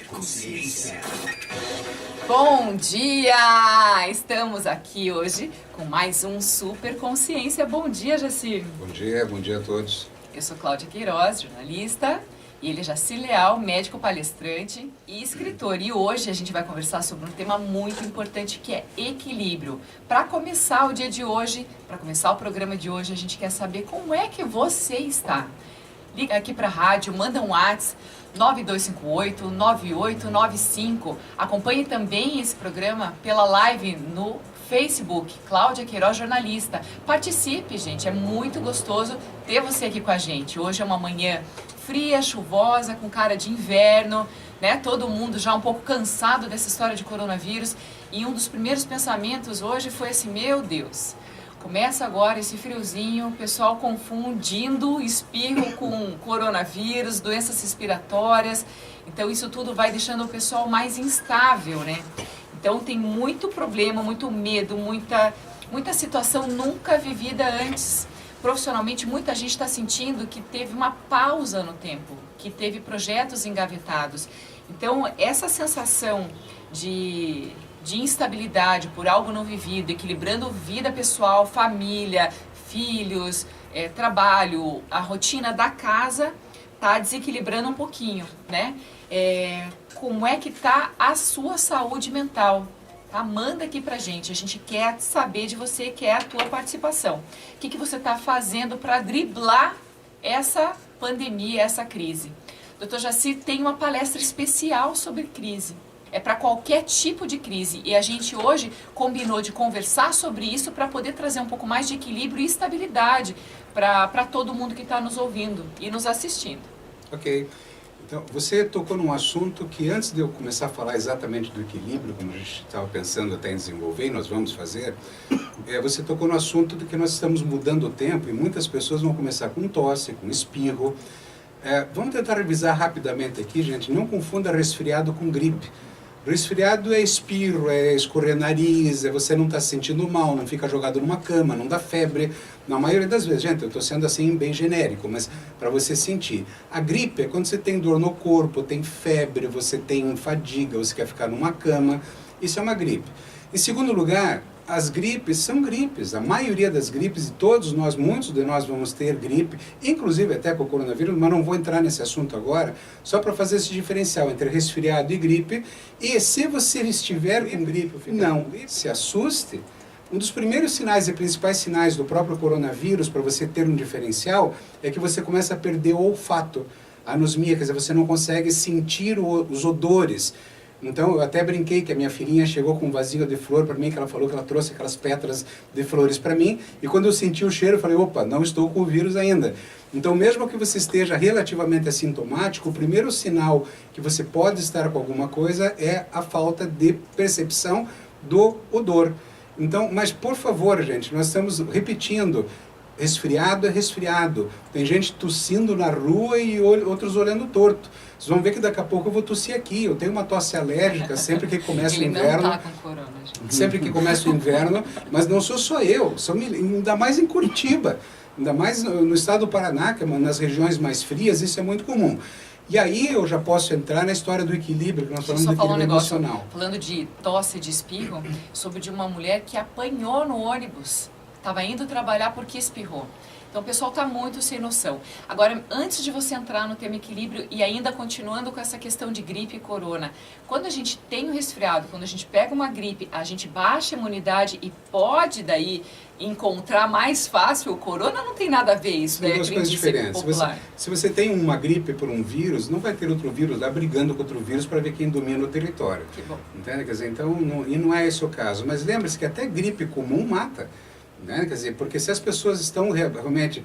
Consciência. Bom dia! Estamos aqui hoje com mais um Super Consciência. Bom dia, Jacir. Bom dia a todos. Eu sou Cláudia Queiroz, jornalista, e ele é Jacir Leal, médico palestrante e escritor. E hoje a gente vai conversar sobre um tema muito importante que é equilíbrio. Para começar o dia de hoje, para começar o programa de hoje, a gente quer saber como é que você está. Liga aqui para a rádio, manda um WhatsApp 9258-9895. Acompanhe também esse programa pela live no Facebook, Cláudia Queiroz Jornalista. Participe, gente, é muito gostoso ter você aqui com a gente. Hoje é uma manhã fria, chuvosa, com cara de inverno, né? Todo mundo já um pouco cansado dessa história de coronavírus. E um dos primeiros pensamentos hoje foi assim, meu Deus, começa agora esse friozinho, o pessoal confundindo espirro com coronavírus, doenças respiratórias. Então isso tudo vai deixando o pessoal mais instável, né? Então tem muito problema, muito medo, muita situação nunca vivida antes. Profissionalmente, muita gente está sentindo que teve uma pausa no tempo, que teve projetos engavetados. Então essa sensação de instabilidade por algo não vivido, equilibrando vida pessoal, família, filhos, trabalho, a rotina da casa, tá desequilibrando um pouquinho, né? Como é que tá a sua saúde mental? Tá? Manda aqui pra gente, a gente quer saber de você, quer a tua participação. O que você tá fazendo para driblar essa pandemia, essa crise? Dr. Jacir tem uma palestra especial sobre crise. É para qualquer tipo de crise. E a gente hoje combinou de conversar sobre isso para poder trazer um pouco mais de equilíbrio e estabilidade para todo mundo que está nos ouvindo e nos assistindo. Ok. Então, você tocou num assunto que antes de eu começar a falar exatamente do equilíbrio, como a gente estava pensando até em desenvolver, e nós vamos fazer, você tocou no assunto de que nós estamos mudando o tempo e muitas pessoas vão começar com tosse, com espirro. Vamos tentar revisar rapidamente aqui, gente. Não confunda resfriado com gripe. Resfriado é espirro, é escorrer nariz, você não está se sentindo mal, não fica jogado numa cama, não dá febre. Na maioria das vezes, gente, eu estou sendo assim bem genérico, mas para você sentir. A gripe é quando você tem dor no corpo, tem febre, você tem fadiga, você quer ficar numa cama. Isso é uma gripe. Em segundo lugar, as gripes são gripes. A maioria das gripes, e todos nós, muitos de nós vamos ter gripe, inclusive até com o coronavírus, mas não vou entrar nesse assunto agora, só para fazer esse diferencial entre resfriado e gripe. E se você estiver com gripe, não se assuste. Um dos primeiros sinais e principais sinais do próprio coronavírus, para você ter um diferencial, é que você começa a perder o olfato, a anosmia, quer dizer, você não consegue sentir os odores. Então, eu até brinquei que a minha filhinha chegou com um vasinho de flor para mim, que ela falou que ela trouxe aquelas pétalas de flores para mim, e quando eu senti o cheiro, eu falei, opa, não estou com o vírus ainda. Então, mesmo que você esteja relativamente assintomático, o primeiro sinal que você pode estar com alguma coisa é a falta de percepção do odor. Então, mas por favor, gente, nós estamos repetindo, resfriado é resfriado. Tem gente tossindo na rua e outros olhando torto. Vocês vão ver que daqui a pouco eu vou tossir aqui. Eu tenho uma tosse alérgica sempre que começa o inverno. Ele não tá com corona, gente. Sempre que começa o inverno, mas não sou só eu. Ainda mais em Curitiba, ainda mais no estado do Paraná, que é nas regiões mais frias, isso é muito comum. E aí eu já posso entrar na história do equilíbrio, que nós falamos do equilíbrio emocional. Falando de tosse, de espirro, soube de uma mulher que apanhou no ônibus. Estava indo trabalhar porque espirrou. Então o pessoal está muito sem noção. Agora, antes de você entrar no tema equilíbrio e ainda continuando com essa questão de gripe e corona, quando a gente tem um resfriado, quando a gente pega uma gripe, a gente baixa a imunidade e pode daí encontrar mais fácil o corona, não tem nada a ver isso, né? São duas coisas diferentes. Se você tem uma gripe por um vírus, não vai ter outro vírus lá brigando com outro vírus para ver quem domina o território. Que bom. Entende? Quer dizer, então, não é esse o caso. Mas lembre-se que até gripe comum mata. Né? Quer dizer, porque se as pessoas estão realmente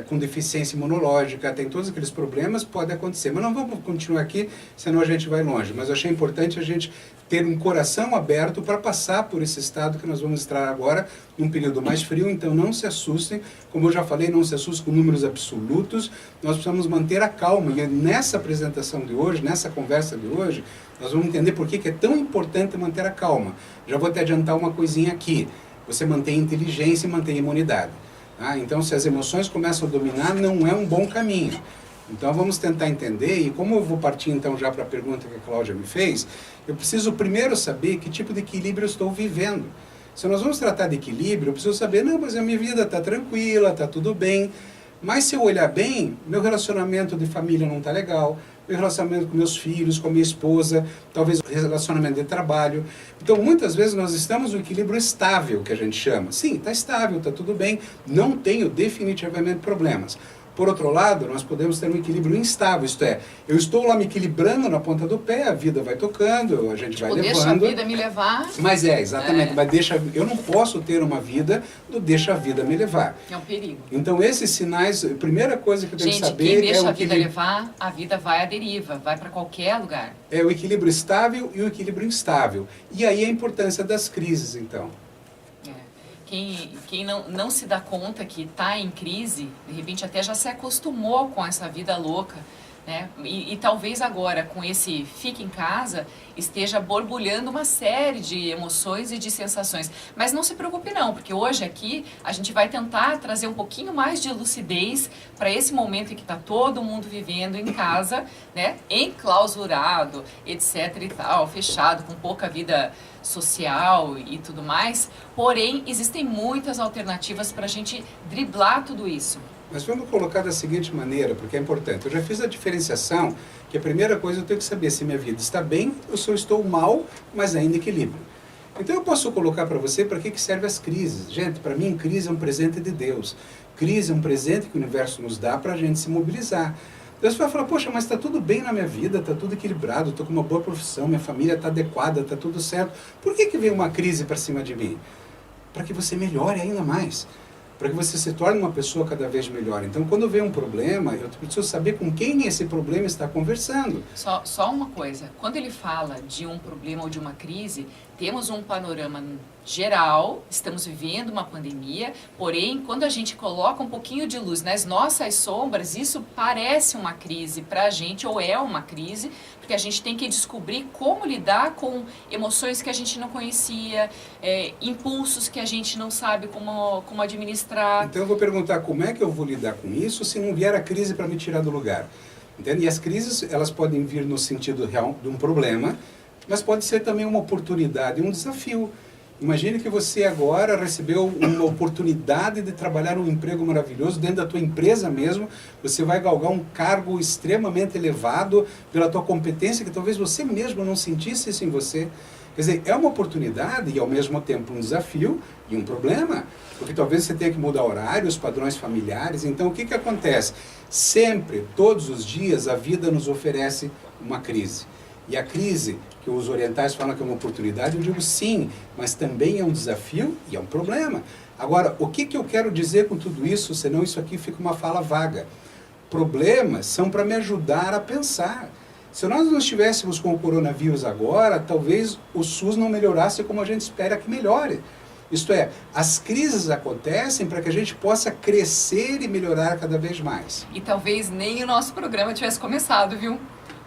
com deficiência imunológica, tem todos aqueles problemas, pode acontecer. Mas não vamos continuar aqui, senão a gente vai longe. Mas eu achei importante a gente ter um coração aberto para passar por esse estado que nós vamos entrar agora, num período mais frio. Então não se assustem, como eu já falei, não se assustem com números absolutos. Nós precisamos manter a calma. E nessa apresentação de hoje, nessa conversa de hoje, nós vamos entender por que é tão importante manter a calma. Já vou te adiantar uma coisinha aqui. Você mantém a inteligência e mantém a imunidade. Então, se as emoções começam a dominar, não é um bom caminho. Então vamos tentar entender, e como eu vou partir então já para a pergunta que a Cláudia me fez, eu preciso primeiro saber que tipo de equilíbrio eu estou vivendo. Se nós vamos tratar de equilíbrio, eu preciso saber, não, mas a minha vida está tranquila, está tudo bem, mas se eu olhar bem, meu relacionamento de família não está legal, meu relacionamento com meus filhos, com a minha esposa, talvez o relacionamento de trabalho. Então, muitas vezes nós estamos no equilíbrio estável, que a gente chama. Sim, está estável, está tudo bem, não tenho definitivamente problemas. Por outro lado, nós podemos ter um equilíbrio instável, isto é, eu estou lá me equilibrando na ponta do pé, a vida vai tocando, a gente vai levando. Deixa a vida me levar. Mas exatamente, mas eu não posso ter uma vida do deixa a vida me levar. É um perigo. Então esses sinais, a primeira coisa que eu tenho que saber quem deixa é a vida levar, a vida vai à deriva, vai para qualquer lugar. É o equilíbrio estável e o equilíbrio instável. E aí a importância das crises, então. Quem não se dá conta que está em crise, de repente até já se acostumou com essa vida louca, né? E talvez agora, com esse fique em casa, esteja borbulhando uma série de emoções e de sensações. Mas não se preocupe não, porque hoje aqui a gente vai tentar trazer um pouquinho mais de lucidez para esse momento em que está todo mundo vivendo em casa, né? Enclausurado, etc e tal, fechado, com pouca vida social e tudo mais. Porém, existem muitas alternativas para a gente driblar tudo isso. Mas vamos colocar da seguinte maneira, porque é importante. Eu já fiz a diferenciação, que a primeira coisa eu tenho que saber se minha vida está bem ou se eu estou mal, mas ainda em equilíbrio. Então eu posso colocar para você para que servem as crises. Gente, para mim, crise é um presente de Deus. Crise é um presente que o universo nos dá para a gente se mobilizar. Deus vai falar, poxa, mas está tudo bem na minha vida, está tudo equilibrado, estou com uma boa profissão, minha família está adequada, está tudo certo. Por que vem uma crise para cima de mim? Para que você melhore ainda mais. Para que você se torne uma pessoa cada vez melhor. Então, quando vem um problema, eu preciso saber com quem esse problema está conversando. Só uma coisa, quando ele fala de um problema ou de uma crise, temos um panorama geral, estamos vivendo uma pandemia, porém, quando a gente coloca um pouquinho de luz nas nossas sombras, isso parece uma crise para a gente, ou é uma crise, porque a gente tem que descobrir como lidar com emoções que a gente não conhecia, impulsos que a gente não sabe como administrar. Então eu vou perguntar como é que eu vou lidar com isso se não vier a crise para me tirar do lugar. Entende? E as crises, elas podem vir no sentido real de um problema, mas pode ser também uma oportunidade, um desafio. Imagine que você agora recebeu uma oportunidade de trabalhar um emprego maravilhoso dentro da tua empresa mesmo. Você vai galgar um cargo extremamente elevado pela tua competência que talvez você mesmo não sentisse isso em você. Quer dizer, é uma oportunidade e ao mesmo tempo um desafio e um problema, porque talvez você tenha que mudar horários, padrões familiares. Então o que acontece? Sempre, todos os dias, a vida nos oferece uma crise. E a crise, que os orientais falam que é uma oportunidade, eu digo sim, mas também é um desafio e é um problema. Agora, o que eu quero dizer com tudo isso, senão isso aqui fica uma fala vaga? Problemas são para me ajudar a pensar. Se nós não estivéssemos com o coronavírus agora, talvez o SUS não melhorasse como a gente espera que melhore. Isto é, as crises acontecem para que a gente possa crescer e melhorar cada vez mais. E talvez nem o nosso programa tivesse começado, viu?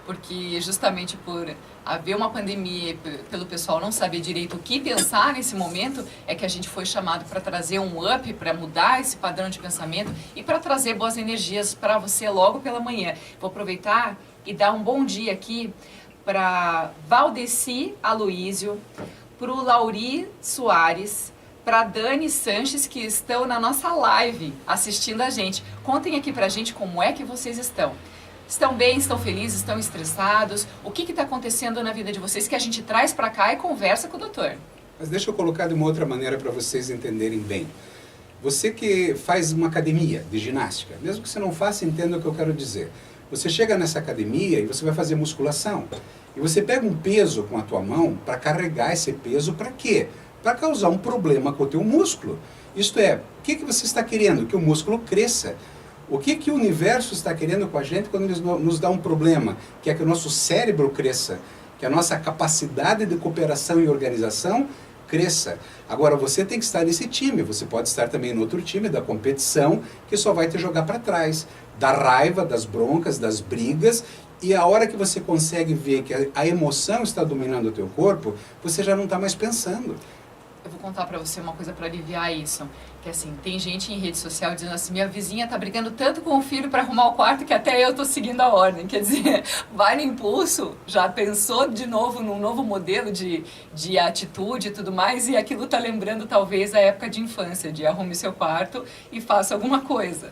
Porque justamente por haver uma pandemia, pelo pessoal não saber direito o que pensar nesse momento, é que a gente foi chamado para trazer um up, para mudar esse padrão de pensamento e para trazer boas energias para você logo pela manhã. Vou aproveitar e dar um bom dia aqui para Valdeci Aloísio, para o Lauri Soares, para Dani Sanches, que estão na nossa live assistindo a gente. Contem aqui para a gente como é que vocês estão. Estão bem, estão felizes, estão estressados? O que está acontecendo na vida de vocês que a gente traz para cá e conversa com o doutor? Mas deixa eu colocar de uma outra maneira para vocês entenderem bem. Você que faz uma academia de ginástica, mesmo que você não faça, entenda o que eu quero dizer. Você chega nessa academia e você vai fazer musculação. E você pega um peso com a tua mão para carregar esse peso para quê? Para causar um problema com o teu músculo. Isto é, o que você está querendo? Que o músculo cresça. O que o universo está querendo com a gente quando ele nos dá um problema? Que é que o nosso cérebro cresça, que a nossa capacidade de cooperação e organização cresça. Agora, você tem que estar nesse time, você pode estar também no outro time da competição, que só vai te jogar para trás, da raiva, das broncas, das brigas, e a hora que você consegue ver que a emoção está dominando o teu corpo, você já não está mais pensando. eu vou contar pra você uma coisa pra aliviar isso. Que assim, tem gente em rede social dizendo assim, minha vizinha tá brigando tanto com o filho pra arrumar o quarto que até eu tô seguindo a ordem. Quer dizer, vai no impulso, já pensou de novo num novo modelo de atitude e tudo mais, e aquilo tá lembrando talvez a época de infância, de arrume seu quarto e faça alguma coisa.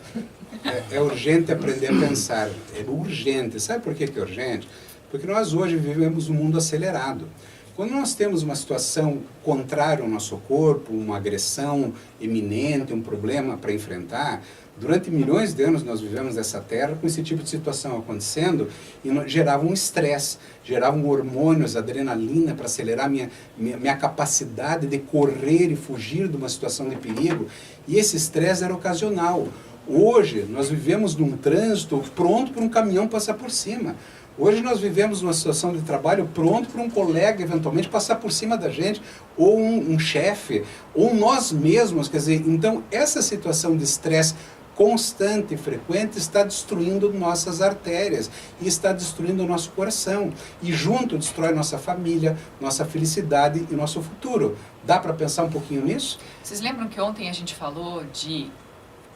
É urgente aprender a pensar, é urgente. Sabe por que é urgente? Porque nós hoje vivemos um mundo acelerado. Quando nós temos uma situação contrária ao nosso corpo, uma agressão iminente, um problema para enfrentar, durante milhões de anos nós vivemos nessa terra com esse tipo de situação acontecendo e gerava um estresse, geravam hormônios, adrenalina para acelerar minha capacidade de correr e fugir de uma situação de perigo. E esse estresse era ocasional. Hoje nós vivemos num trânsito pronto para um caminhão passar por cima. Hoje nós vivemos numa situação de trabalho pronto para um colega eventualmente passar por cima da gente, ou um chefe, ou nós mesmos. Quer dizer, então essa situação de estresse constante e frequente está destruindo nossas artérias e está destruindo o nosso coração. E junto destrói nossa família, nossa felicidade e nosso futuro. Dá para pensar um pouquinho nisso? Vocês lembram que ontem a gente falou de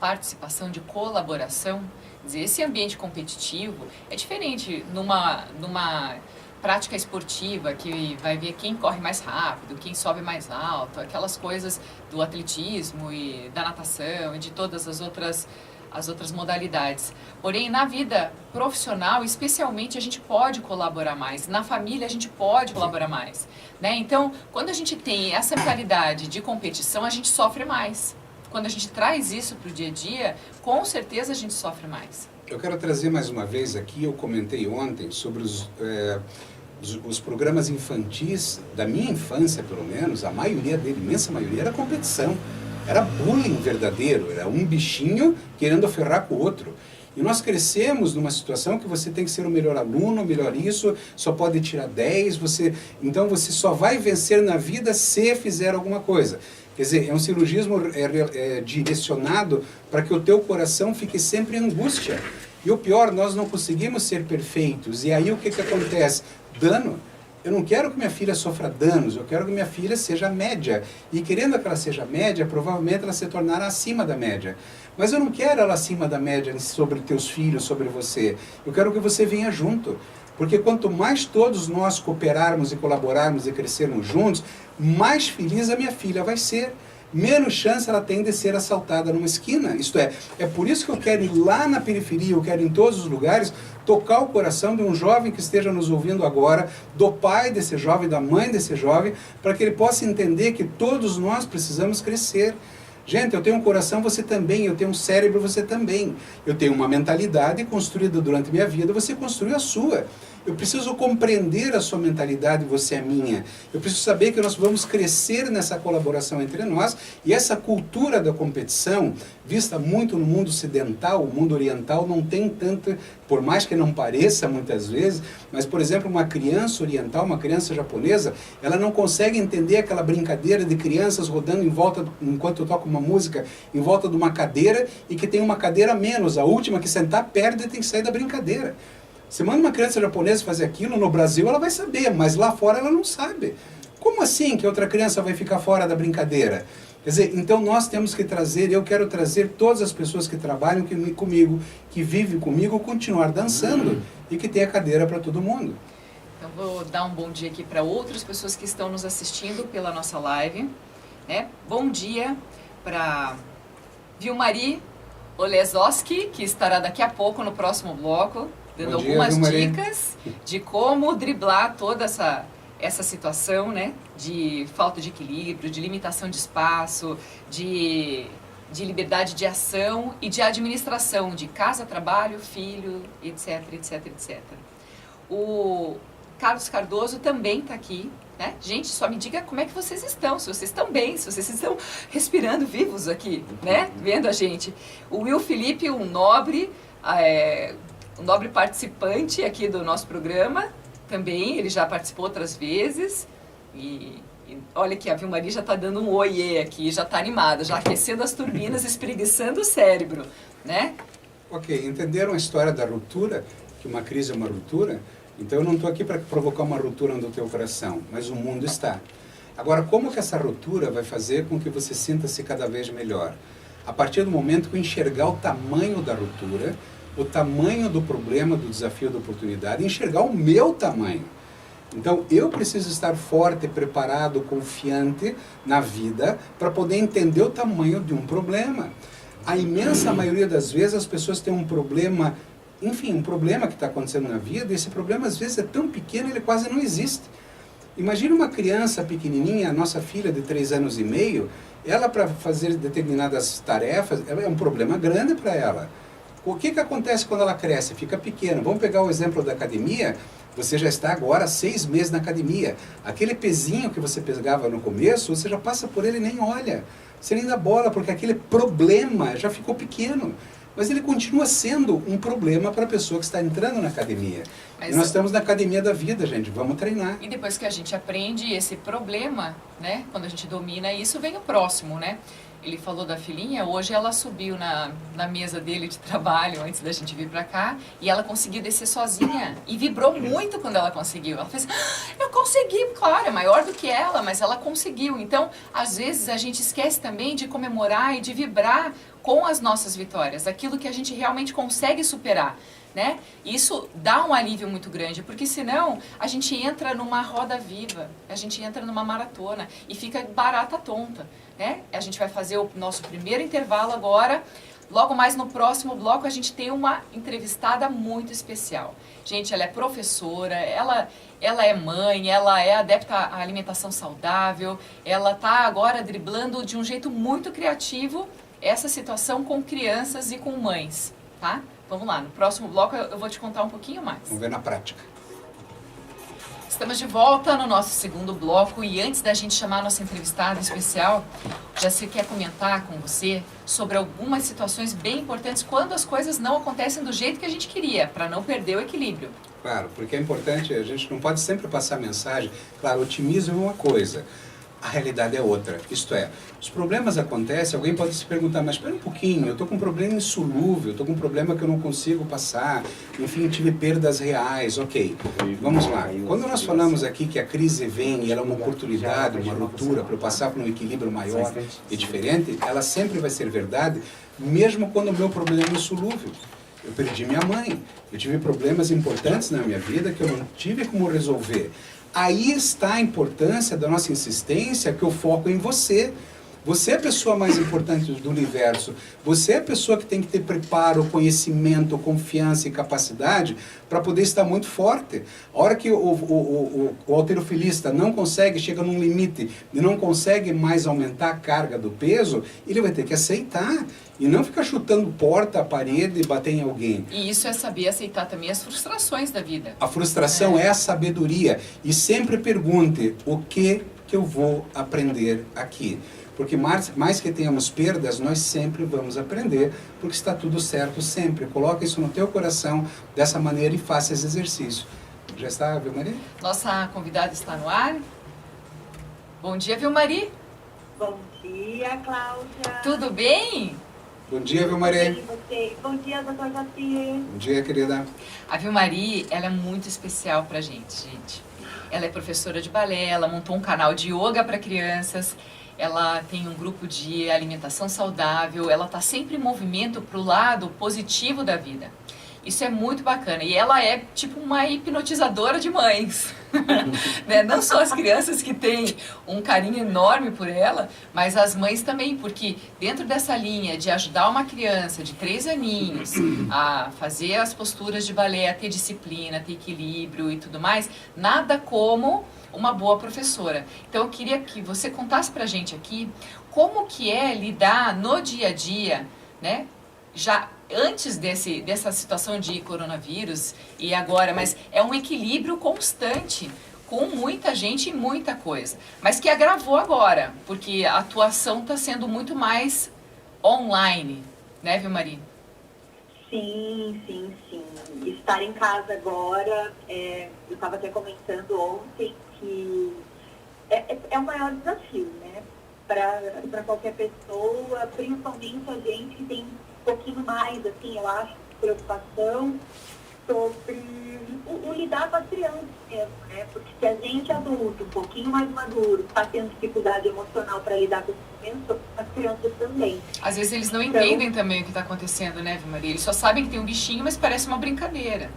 participação, de colaboração? Quer dizer, esse ambiente competitivo é diferente numa prática esportiva que vai ver quem corre mais rápido, quem sobe mais alto, aquelas coisas do atletismo e da natação e de todas as outras modalidades. Porém, na vida profissional, especialmente, a gente pode colaborar mais. Na família, a gente pode colaborar mais, né? Então, quando a gente tem essa mentalidade de competição, a gente sofre mais. Quando a gente traz isso para o dia a dia, com certeza a gente sofre mais. Eu quero trazer mais uma vez aqui, eu comentei ontem sobre os programas infantis, da minha infância pelo menos, a maioria dele, imensa maioria, era competição. Era bullying verdadeiro, era um bichinho querendo ferrar com o outro. E nós crescemos numa situação que você tem que ser o melhor aluno, o melhor isso, só pode tirar 10, então você só vai vencer na vida se fizer alguma coisa. Quer dizer, é um silogismo direcionado para que o teu coração fique sempre em angústia. E o pior, nós não conseguimos ser perfeitos. E aí o que acontece? Dano. Eu não quero que minha filha sofra danos, eu quero que minha filha seja média. E querendo que ela seja média, provavelmente ela se tornará acima da média. Mas eu não quero ela acima da média sobre teus filhos, sobre você. Eu quero que você venha junto. Porque quanto mais todos nós cooperarmos e colaborarmos e crescermos juntos, mais feliz a minha filha vai ser. Menos chance ela tem de ser assaltada numa esquina. Isto é por isso que eu quero ir lá na periferia, eu quero ir em todos os lugares, tocar o coração de um jovem que esteja nos ouvindo agora, do pai desse jovem, da mãe desse jovem, para que ele possa entender que todos nós precisamos crescer. Gente, eu tenho um coração, você também. Eu tenho um cérebro, você também. Eu tenho uma mentalidade construída durante minha vida, você construiu a sua. Eu preciso compreender a sua mentalidade, você é minha. Eu preciso saber que nós vamos crescer nessa colaboração entre nós. E essa cultura da competição, vista muito no mundo ocidental, o mundo oriental não tem tanta, por mais que não pareça muitas vezes, mas, por exemplo, uma criança oriental, uma criança japonesa, ela não consegue entender aquela brincadeira de crianças rodando em volta, enquanto eu toco uma música, em volta de uma cadeira, e que tem uma cadeira a menos. A última que sentar perde e tem que sair da brincadeira. Você manda uma criança japonesa fazer aquilo, no Brasil ela vai saber, mas lá fora ela não sabe. Como assim que outra criança vai ficar fora da brincadeira? Quer dizer, então nós temos que trazer, eu quero trazer todas as pessoas que trabalham comigo, que vivem comigo, continuar dançando e que tenha cadeira para todo mundo. Então vou dar um bom dia aqui para outras pessoas que estão nos assistindo pela nossa live, né? Bom dia para Vilmari Olezoski, que estará daqui a pouco no próximo bloco, dando algumas dicas de como driblar toda essa situação, né, de falta de equilíbrio, de limitação de espaço, de liberdade de ação e de administração de casa, trabalho, filho, etc, etc, etc. O Carlos Cardoso também está aqui, né? Gente, só me diga como é que vocês estão, se vocês estão bem, se vocês estão respirando vivos aqui, né, vendo a gente. O Will Felipe, um nobre participante aqui do nosso programa, também, ele já participou outras vezes, e olha que a Vilmari já está dando um oiê aqui, já está animada, já aquecendo as turbinas, espreguiçando o cérebro, né? Ok, entenderam a história da ruptura, que uma crise é uma ruptura? Então eu não estou aqui para provocar uma ruptura no teu coração, mas o mundo está. Agora, como que essa ruptura vai fazer com que você sinta-se cada vez melhor? A partir do momento que eu enxergar o tamanho da ruptura, o tamanho do problema, do desafio, da oportunidade, e enxergar o meu tamanho. Então, eu preciso estar forte, preparado, confiante na vida para poder entender o tamanho de um problema. A imensa maioria das vezes as pessoas têm um problema, enfim, um problema que está acontecendo na vida, e esse problema às vezes é tão pequeno, ele quase não existe. Imagina uma criança pequenininha, a nossa filha de 3 anos e meio, ela para fazer determinadas tarefas, é um problema grande para ela. O que acontece quando ela cresce? Fica pequena. Vamos pegar o exemplo da academia. Você já está agora 6 meses na academia. Aquele pezinho que você pegava no começo, você já passa por ele e nem olha. Você nem dá bola, porque aquele problema já ficou pequeno. Mas ele continua sendo um problema para a pessoa que está entrando na academia. E nós estamos na academia da vida, gente. Vamos treinar. E depois que a gente aprende esse problema, né? Quando a gente domina isso, vem o próximo, né? Ele falou da filhinha, hoje ela subiu na mesa dele de trabalho antes da gente vir pra cá e ela conseguiu descer sozinha e vibrou muito quando ela conseguiu. Ela fez, eu consegui, claro, é maior do que ela, mas ela conseguiu. Então, às vezes a gente esquece também de comemorar e de vibrar com as nossas vitórias, aquilo que a gente realmente consegue superar. Né? Isso dá um alívio muito grande, porque senão a gente entra numa roda viva, a gente entra numa maratona e fica barata tonta. Né? A gente vai fazer o nosso primeiro intervalo agora. Logo mais no próximo bloco a gente tem uma entrevistada muito especial. Gente, ela é professora, ela é mãe, ela é adepta à alimentação saudável, ela está agora driblando de um jeito muito criativo essa situação com crianças e com mães, tá? Vamos lá, no próximo bloco eu vou te contar um pouquinho mais. Vamos ver na prática. Estamos de volta no nosso segundo bloco e antes da gente chamar a nossa entrevistada especial, já se quer comentar com você sobre algumas situações bem importantes quando as coisas não acontecem do jeito que a gente queria, para não perder o equilíbrio. Claro, porque é importante, a gente não pode sempre passar mensagem. Claro, otimismo é uma coisa, a realidade é outra. Isto é, os problemas acontecem, alguém pode se perguntar, mas espera um pouquinho, eu estou com um problema insolúvel, estou com um problema que eu não consigo passar, enfim, tive perdas reais, ok. Vamos lá. Quando nós falamos aqui que a crise vem e ela é uma oportunidade, uma ruptura para eu passar por um equilíbrio maior e diferente, ela sempre vai ser verdade, mesmo quando o meu problema é insolúvel. Eu perdi minha mãe, eu tive problemas importantes na minha vida que eu não tive como resolver. Aí está a importância da nossa insistência, que eu foco em você. Você é a pessoa mais importante do universo. Você é a pessoa que tem que ter preparo, conhecimento, confiança e capacidade para poder estar muito forte. A hora que o halterofilista não consegue, chega num limite e não consegue mais aumentar a carga do peso, ele vai ter que aceitar. E não ficar chutando porta, a parede e bater em alguém. E isso é saber aceitar também as frustrações da vida. A frustração é a sabedoria. E sempre pergunte, o que eu vou aprender aqui? Porque mais que tenhamos perdas, nós sempre vamos aprender, porque está tudo certo sempre. Coloca isso no teu coração dessa maneira e faça esse exercício. Já está, Vilmari? Nossa convidada está no ar. Bom dia, Vilmari. Bom dia, Cláudia. Tudo bem? Bom dia, Vilmari. Bom dia, doutor Jacier. Bom dia, querida. A Vilmari, ela é muito especial pra gente. Ela é professora de balé, ela montou um canal de yoga para crianças, ela tem um grupo de alimentação saudável, ela está sempre em movimento para o lado positivo da vida. Isso é muito bacana. E ela é tipo uma hipnotizadora de mães. Né? Não só as crianças que têm um carinho enorme por ela, mas as mães também, porque dentro dessa linha de ajudar uma criança de 3 aninhos a fazer as posturas de balé, a ter disciplina, a ter equilíbrio e tudo mais, nada como uma boa professora. Então eu queria que você contasse pra gente aqui como que é lidar no dia a dia, né? Já antes dessa situação de coronavírus e agora, mas é um equilíbrio constante com muita gente e muita coisa, mas que agravou agora, porque a atuação está sendo muito mais online, né, Vilmari? Sim. Estar em casa agora, eu estava até comentando ontem que é o maior desafio, né, para qualquer pessoa, principalmente a gente que tem um pouquinho mais, assim, eu acho, preocupação, sobre o lidar com as crianças mesmo, né? Porque se a gente adulto, um pouquinho mais maduro, está tendo dificuldade emocional para lidar com esses momentos, as crianças também. Às vezes eles não entendem também o que está acontecendo, né, Maria? Eles só sabem que tem um bichinho, mas parece uma brincadeira.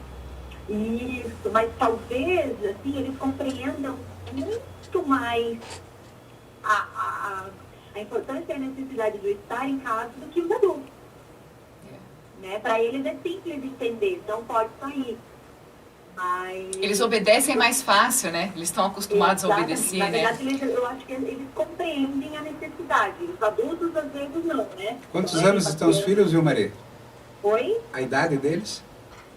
Isso, mas talvez, assim, eles compreendam muito mais a importância e a necessidade do estar em casa do que os adultos. Né? Para eles é simples entender, não pode sair. Mas... Eles obedecem mais fácil, né? Eles estão acostumados a obedecer, Na né? verdade, eu acho que eles compreendem a necessidade. Os adultos, às vezes, não, né? Quantos Então, anos estão os filhos, viu, Maria? Oi? A idade deles?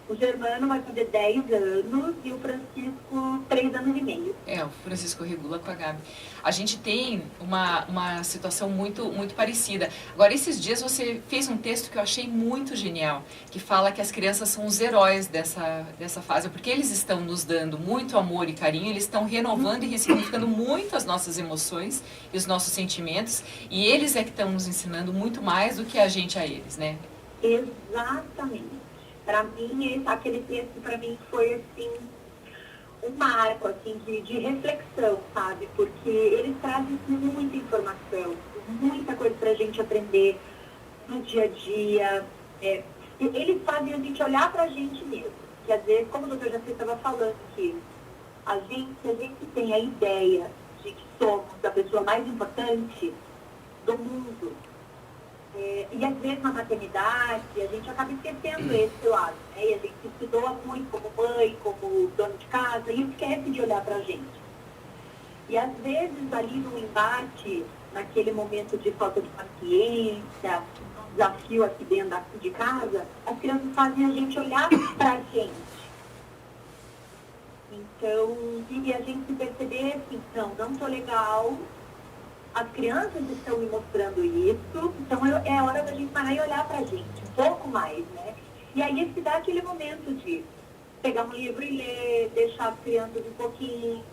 O Germano vai fazer 10 anos e o Francisco 3 anos e meio. O Francisco regula com a Gabi. A gente tem uma situação muito parecida. Agora, esses dias você fez um texto que eu achei muito genial, que fala que as crianças são os heróis dessa fase, porque eles estão nos dando muito amor e carinho, eles estão renovando e ressignificando muito as nossas emoções e os nossos sentimentos, e eles é que estão nos ensinando muito mais do que a gente a eles, né? Exatamente. Para mim, aquele texto para mim foi assim um marco assim de reflexão, sabe? Porque eles trazem muita informação, muita coisa para a gente aprender no dia a dia. Eles fazem a gente olhar para a gente mesmo. Que às vezes, como o doutor Jacir estava falando, que a gente tem a ideia de que somos a pessoa mais importante do mundo. E às vezes na maternidade a gente acaba esquecendo esse lado, né? E a gente se doa muito como mãe, como dona de casa, e esquece de olhar pra gente. E às vezes ali no embate, naquele momento de falta de paciência, um desafio aqui dentro de casa, as crianças fazem a gente olhar pra gente. Então, e a gente se perceber assim, não tô legal. As crianças estão me mostrando isso, então é hora da gente parar e olhar pra gente, um pouco mais, né? E aí se dá aquele momento de pegar um livro e ler, deixar as crianças um pouquinho,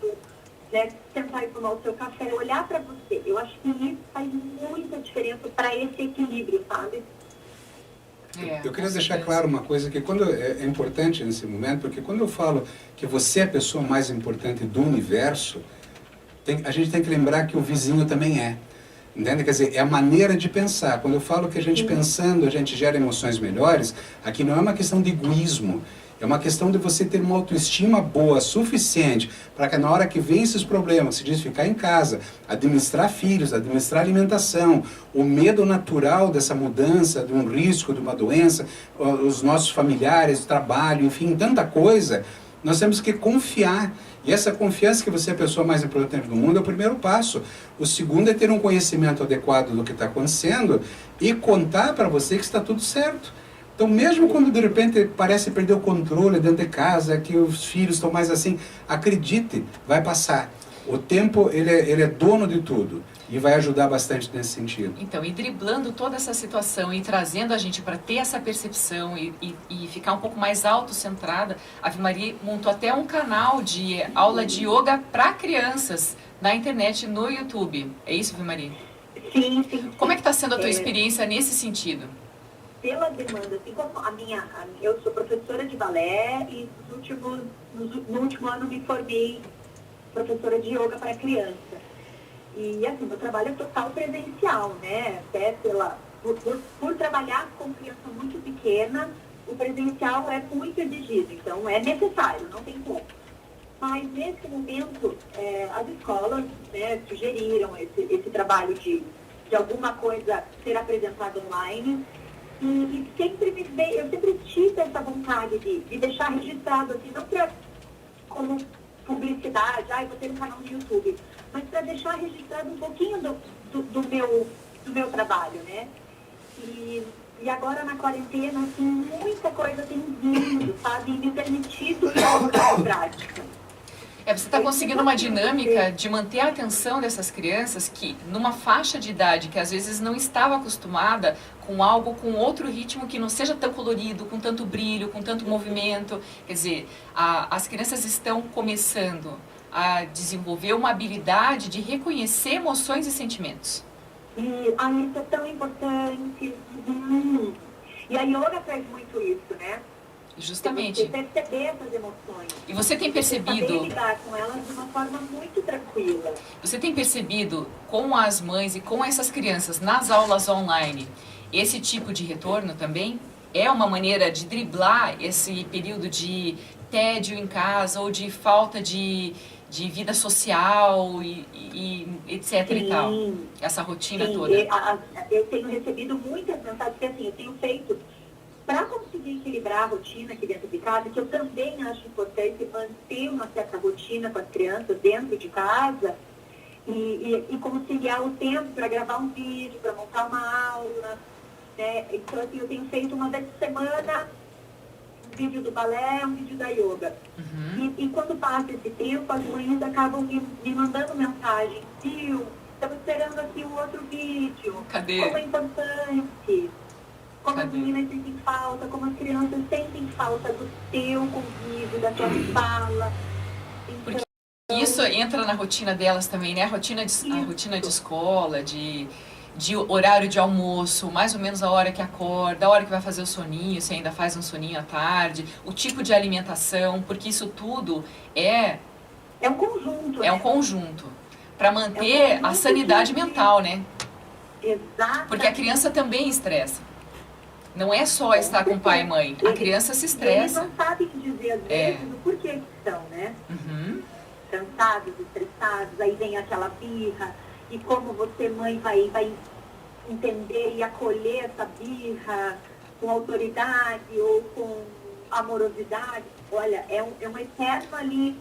né? Sentar e tomar o seu café, olhar pra você. Eu acho que isso faz muita diferença para esse equilíbrio, sabe? Eu queria deixar claro uma coisa que quando é importante nesse momento, porque quando eu falo que você é a pessoa mais importante do universo, a gente tem que lembrar que o vizinho também é. Entende? Quer dizer, é a maneira de pensar. Quando eu falo que a gente pensando, a gente gera emoções melhores, aqui não é uma questão de egoísmo. É uma questão de você ter uma autoestima boa, suficiente, para que na hora que vem esses problemas, se diz ficar em casa, administrar filhos, administrar alimentação, o medo natural dessa mudança, de um risco, de uma doença, os nossos familiares, o trabalho, enfim, tanta coisa, nós temos que confiar. E essa confiança que você é a pessoa mais importante do mundo é o primeiro passo. O segundo é ter um conhecimento adequado do que está acontecendo e contar para você que está tudo certo. Então, mesmo quando de repente parece perder o controle dentro de casa, que os filhos estão mais assim, acredite, vai passar. O tempo, ele é dono de tudo e vai ajudar bastante nesse sentido. Então, e driblando toda essa situação e trazendo a gente para ter essa percepção e ficar um pouco mais autocentrada, a Ave Maria montou até um canal de aula de yoga para crianças na internet, no YouTube. É isso, Ave Maria? Sim, sim. Como é que está sendo a tua experiência nesse sentido? Pela demanda, assim como eu sou professora de balé e no último ano me formei professora de yoga para criança. E assim, meu trabalho é total presencial, né? Até por trabalhar com criança muito pequena, o presencial é muito exigido, então é necessário, não tem como. Mas nesse momento, as escolas, né, sugeriram esse trabalho de alguma coisa ser apresentada online. E eu sempre tive essa vontade de deixar registrado, assim, não como publicidade, vou ter um canal no YouTube, mas para deixar registrado um pouquinho do meu trabalho, né? E agora na quarentena, assim, muita coisa tem vindo, sabe? E me permitido colocar em prática. Você está conseguindo uma dinâmica de manter a atenção dessas crianças que, numa faixa de idade que às vezes não estava acostumada com algo, com outro ritmo que não seja tão colorido, com tanto brilho, com tanto movimento. Quer dizer, as crianças estão começando a desenvolver uma habilidade de reconhecer emoções e sentimentos. E isso é tão importante. E a yoga traz muito isso, né? Justamente. Você perceber essas emoções. E você tem percebido... Saber lidar com elas de uma forma muito tranquila. Você tem percebido com as mães e com essas crianças nas aulas online, esse tipo de retorno também? É uma maneira de driblar esse período de tédio em casa ou de falta de vida social e etc. Sim, e tal? Essa rotina sim, toda. Eu tenho recebido muitas mensagens, porque assim, eu tenho feito, para conseguir equilibrar a rotina aqui dentro de casa, que eu também acho importante manter uma certa rotina com as crianças dentro de casa e conciliar o tempo para gravar um vídeo, para montar uma aula, né? Então, assim, eu tenho feito uma vez por semana um vídeo do balé, um vídeo da yoga. E quando passa esse tempo, as mães acabam me mandando mensagem: Sil, estamos esperando aqui um outro vídeo. Cadê? Como é importante. Como as Cadê? meninas sentem falta, como as crianças sentem falta do teu convívio, da tua fala. Então, Porque isso entra na rotina delas também, né? A rotina de escola, de horário de almoço, mais ou menos a hora que acorda, a hora que vai fazer o soninho, se ainda faz um soninho à tarde, o tipo de alimentação, porque isso tudo é um conjunto. um conjunto para manter a sanidade mental, né? Exato. Porque a criança também estressa. Não é só estar com pai e mãe, a criança se Eles estressa. não sabem dizer às vezes o porquê que estão, né? Cansados, estressados, aí vem aquela birra, e como você, mãe, vai entender e acolher essa birra com autoridade ou com amorosidade. Olha, é um eterno ali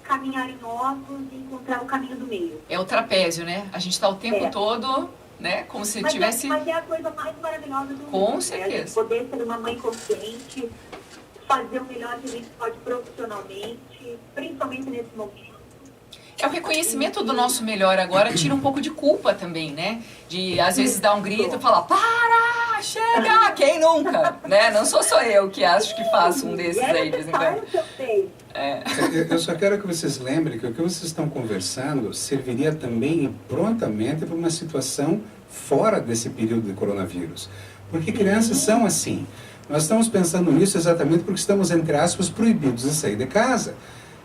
caminhar em ovos e encontrar o caminho do meio. É o trapézio, né? A gente está o tempo todo, né? Como se tivesse... Mas é a coisa mais maravilhosa do mundo. Com Né? certeza. Poder ser uma mãe consciente, fazer o melhor que a gente pode profissionalmente, principalmente nesse momento. É o reconhecimento do nosso melhor agora, tira um pouco de culpa também, né? De, às vezes, dar um grito e falar: para, chega, quem nunca? Né? Não sou só eu que acho que faço um desses aí de vez em quando. Eu só quero que vocês lembrem que o que vocês estão conversando serviria também prontamente para uma situação fora desse período de coronavírus. Porque crianças são assim. Nós estamos pensando nisso exatamente porque estamos, entre aspas, proibidos de sair de casa.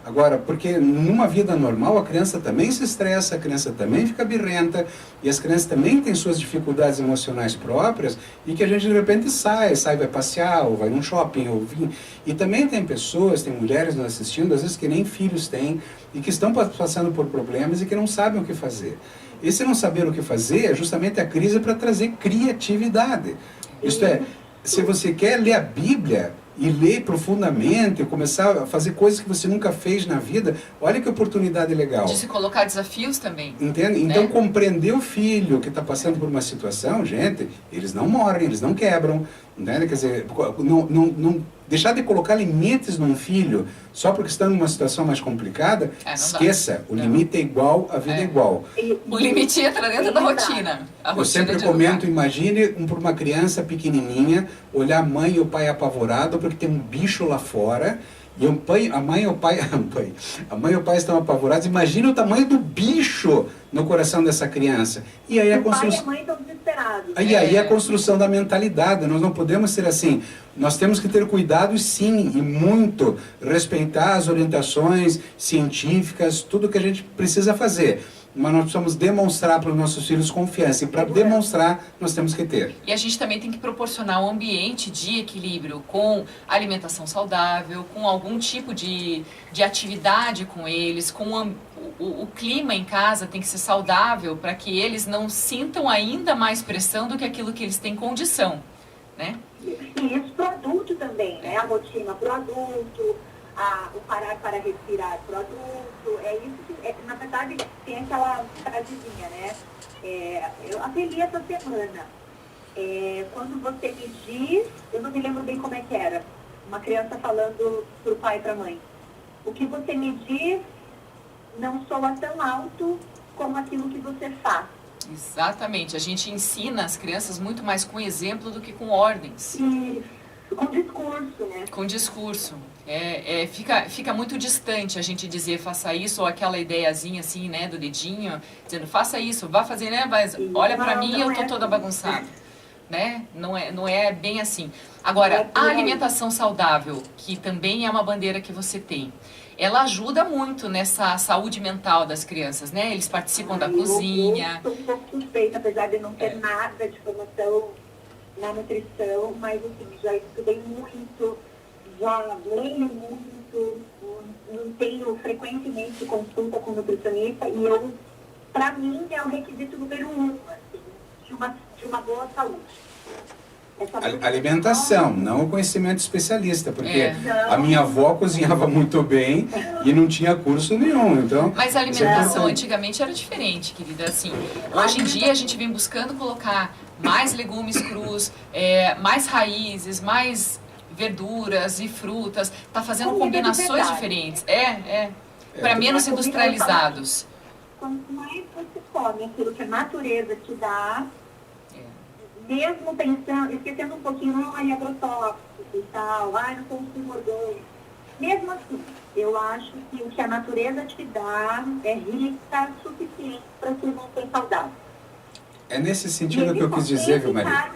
Agora, porque numa vida normal a criança também se estressa, a criança também fica birrenta, e as crianças também têm suas dificuldades emocionais próprias, e que a gente de repente sai, vai passear, ou vai num shopping, ou vir. E também tem pessoas, tem mulheres nos assistindo, às vezes que nem filhos têm, e que estão passando por problemas e que não sabem o que fazer. Esse não saber o que fazer é justamente a crise para trazer criatividade. Isto é, se você quer ler a Bíblia e ler profundamente, começar a fazer coisas que você nunca fez na vida, olha que oportunidade legal. De se colocar desafios também. Entende? Então, compreender o filho que está passando por uma situação, gente, eles não morrem, eles não quebram. Entende? Quer dizer, não deixar de colocar limites num filho só porque está numa situação mais complicada, esqueça, o limite é igual, a vida é igual. O limite entra dentro da rotina. Eu sempre comento, imagine para uma criança pequenininha olhar a mãe e o pai apavorados porque tem um bicho lá fora, e a mãe e o pai estão apavorados. Imagina o tamanho do bicho no coração dessa criança. E aí a construção... O pai e a mãe estão desesperados. Aí a construção da mentalidade. Nós não podemos ser assim. Nós temos que ter cuidado, sim, e muito respeitar as orientações científicas, tudo que a gente precisa fazer. Mas nós precisamos demonstrar para os nossos filhos confiança. E para demonstrar, nós temos que ter. E a gente também tem que proporcionar um ambiente de equilíbrio com alimentação saudável, com algum tipo de atividade com eles, com o clima em casa tem que ser saudável para que eles não sintam ainda mais pressão do que aquilo que eles têm condição, né? E isso para o adulto também, né? A rotina para o adulto, o parar para respirar para o adulto, é isso que, na verdade, tem aquela frasezinha, né? Eu até li essa semana, quando você me diz, eu não me lembro bem como é que era, uma criança falando para o pai e para a mãe, o que você me diz não soa tão alto como aquilo que você faz. Exatamente, a gente ensina as crianças muito mais com exemplo do que com ordens. E com discurso, né? Com discurso. Fica muito distante a gente dizer faça isso, ou aquela ideiazinha assim, né, do dedinho, dizendo faça isso, vá fazer, né, mas olha pra mim, eu tô toda bagunçada. né? Não é bem assim. Agora, a alimentação saudável, que também é uma bandeira que você tem, ela ajuda muito nessa saúde mental das crianças, né? Eles participam da cozinha. Eu sou um pouco suspeita, apesar de não ter nada de formação na nutrição, mas assim, já estudei muito, já leio muito, tenho frequentemente consulta com nutricionista e para mim, é o requisito número 1, assim, de uma boa saúde. Alimentação, não o conhecimento especialista, porque a minha avó cozinhava muito bem e não tinha curso nenhum, então... Mas a alimentação antigamente era diferente, querida, assim, hoje em dia a gente vem buscando colocar mais legumes crus, mais raízes, mais verduras e frutas, tá fazendo combinações diferentes, para menos industrializados. Quanto mais você come aquilo que a natureza te dá, mesmo pensando, esquecendo um pouquinho, agrotóxicos e tal, não consumo orgânico. Mesmo assim, eu acho que o que a natureza te dá é rica o suficiente para se manter saudável. É nesse sentido que eu quis dizer, viu, Maria?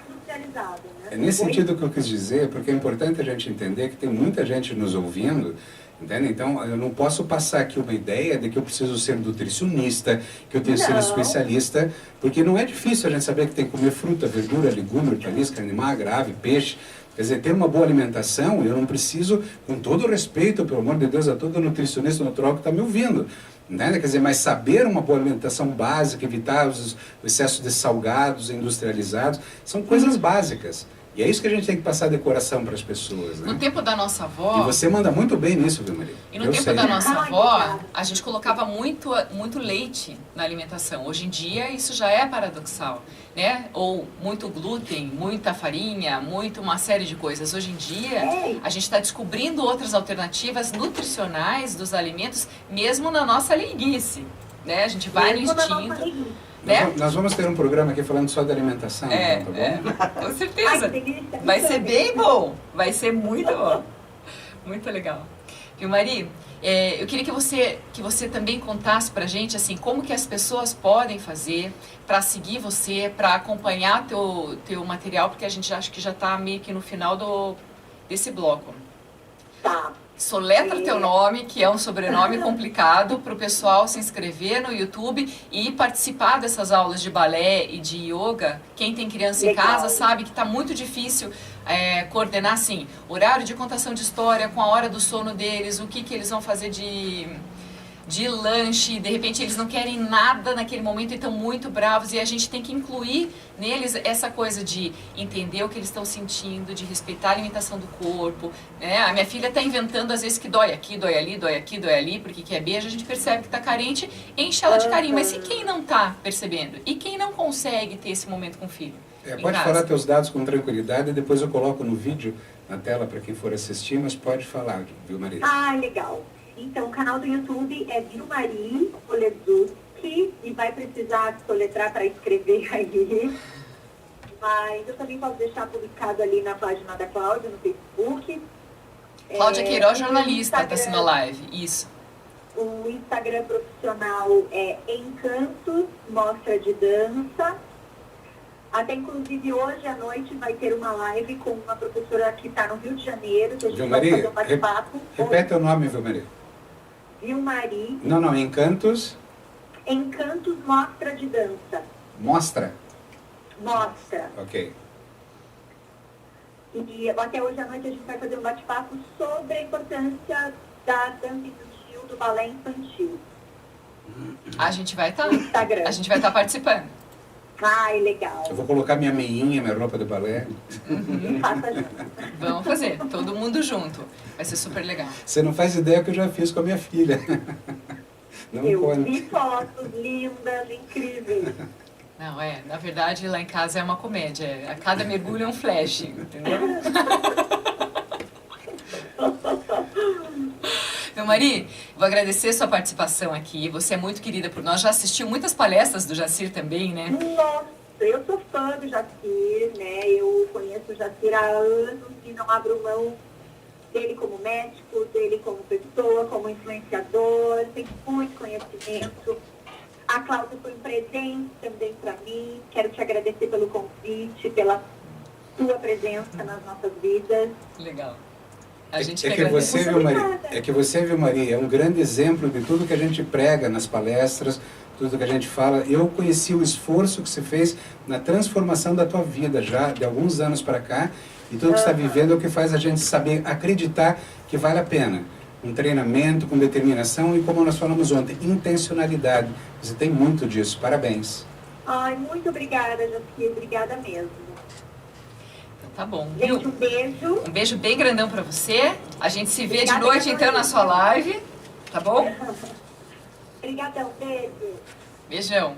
É nesse sentido que eu quis dizer, porque é importante a gente entender que tem muita gente nos ouvindo, entende? Então, eu não posso passar aqui uma ideia de que eu preciso ser nutricionista, que eu tenho que ser especialista, porque não é difícil a gente saber que tem que comer fruta, verdura, legume, hortaliça, carne magra, ave, peixe. Quer dizer, ter uma boa alimentação, eu não preciso, com todo o respeito, pelo amor de Deus, a todo nutricionista natural que está me ouvindo. Né? Quer dizer, mas saber uma boa alimentação básica, evitar o excesso de salgados industrializados, são coisas básicas. E é isso que a gente tem que passar de coração para as pessoas. Né? No tempo da nossa avó... E você manda muito bem nisso, viu, Maria? E no tempo da nossa avó, a gente colocava muito leite na alimentação. Hoje em dia, isso já é paradoxal, né? Ou muito glúten, muita farinha, uma série de coisas. Hoje em dia, a gente está descobrindo outras alternativas nutricionais dos alimentos, mesmo na nossa leiguice, né? A gente vai no instinto. Né? Nós vamos ter um programa aqui falando só de alimentação, então, tá bom? Com certeza. Vai ser bem bom. Vai ser muito bom. Muito legal. Viu, Mari? Eu queria que você também contasse pra gente, assim, como que as pessoas podem fazer para seguir você, para acompanhar teu material, porque a gente acha que já está meio que no final desse bloco. Tá. Soletra teu nome, que é um sobrenome complicado, para o pessoal se inscrever no YouTube e participar dessas aulas de balé e de yoga. Quem tem criança em casa sabe que está muito difícil coordenar, assim, horário de contação de história com a hora do sono deles, o que eles vão fazer de lanche, de repente eles não querem nada naquele momento e estão muito bravos, e a gente tem que incluir neles essa coisa de entender o que eles estão sentindo, de respeitar a alimentação do corpo, né? A minha filha está inventando às vezes que dói aqui, dói ali, dói aqui, dói ali, porque quer beijo, a gente percebe que está carente, enche ela de carinho, mas e quem não está percebendo? E quem não consegue ter esse momento com o filho? Pode falar teus dados com tranquilidade, e depois eu coloco no vídeo, na tela, para quem for assistir, mas pode falar, viu, Maria? Legal. Então, o canal do YouTube é Vilmari Olezuski, e vai precisar soletrar para escrever aí. Mas eu também posso deixar publicado ali na página da Cláudia, no Facebook. Cláudia Queiroz, jornalista, está sendo live. Isso. O Instagram profissional é Encantos, Mostra de Dança. Até inclusive hoje à noite vai ter uma live com uma professora que está no Rio de Janeiro, que a gente vai fazer um bate-papo. Repete o nome, Vilmari. Vilmari. Não, Encantos. Encantos Mostra de Dança. Mostra? Mostra. Ok. E até hoje à noite a gente vai fazer um bate-papo sobre a importância da dança infantil, do balé infantil. A gente vai estar. Instagram. A gente vai estar participando. Legal. Eu vou colocar minha meinha, minha roupa de balé. Faça junto. Vamos fazer, todo mundo junto. Vai ser super legal. Você não faz ideia que eu já fiz com a minha filha. Não eu vi fotos lindas, incríveis. Não, na verdade lá em casa é uma comédia. A cada mergulho é um flash, entendeu? Meu Mari, vou agradecer a sua participação aqui. Você é muito querida por nós. Já assistiu muitas palestras do Jacir também, né? Nossa, eu sou fã do Jacir, né? Eu conheço o Jacir há anos e não abro mão dele como médico, dele como pessoa, como influenciador. Tem muito conhecimento. A Cláudia foi um presente também para mim. Quero te agradecer pelo convite, pela sua presença nas nossas vidas. Legal. A gente É que você, viu, Maria, Maria, é um grande exemplo de tudo que a gente prega nas palestras, tudo que a gente fala. Eu conheci o esforço que você fez na transformação da tua vida já de alguns anos para cá, e tudo que você está vivendo é o que faz a gente saber acreditar que vale a pena. Um treinamento com determinação e, como nós falamos ontem, intencionalidade. Você tem muito disso. Parabéns. Ai, muito obrigada, Jaci. Obrigada mesmo. Tá bom. Gente, um beijo. Um beijo bem grandão pra você. A gente se vê Obrigada, de noite, então, na sua live. Tá bom? Obrigadão, beijo. Beijão.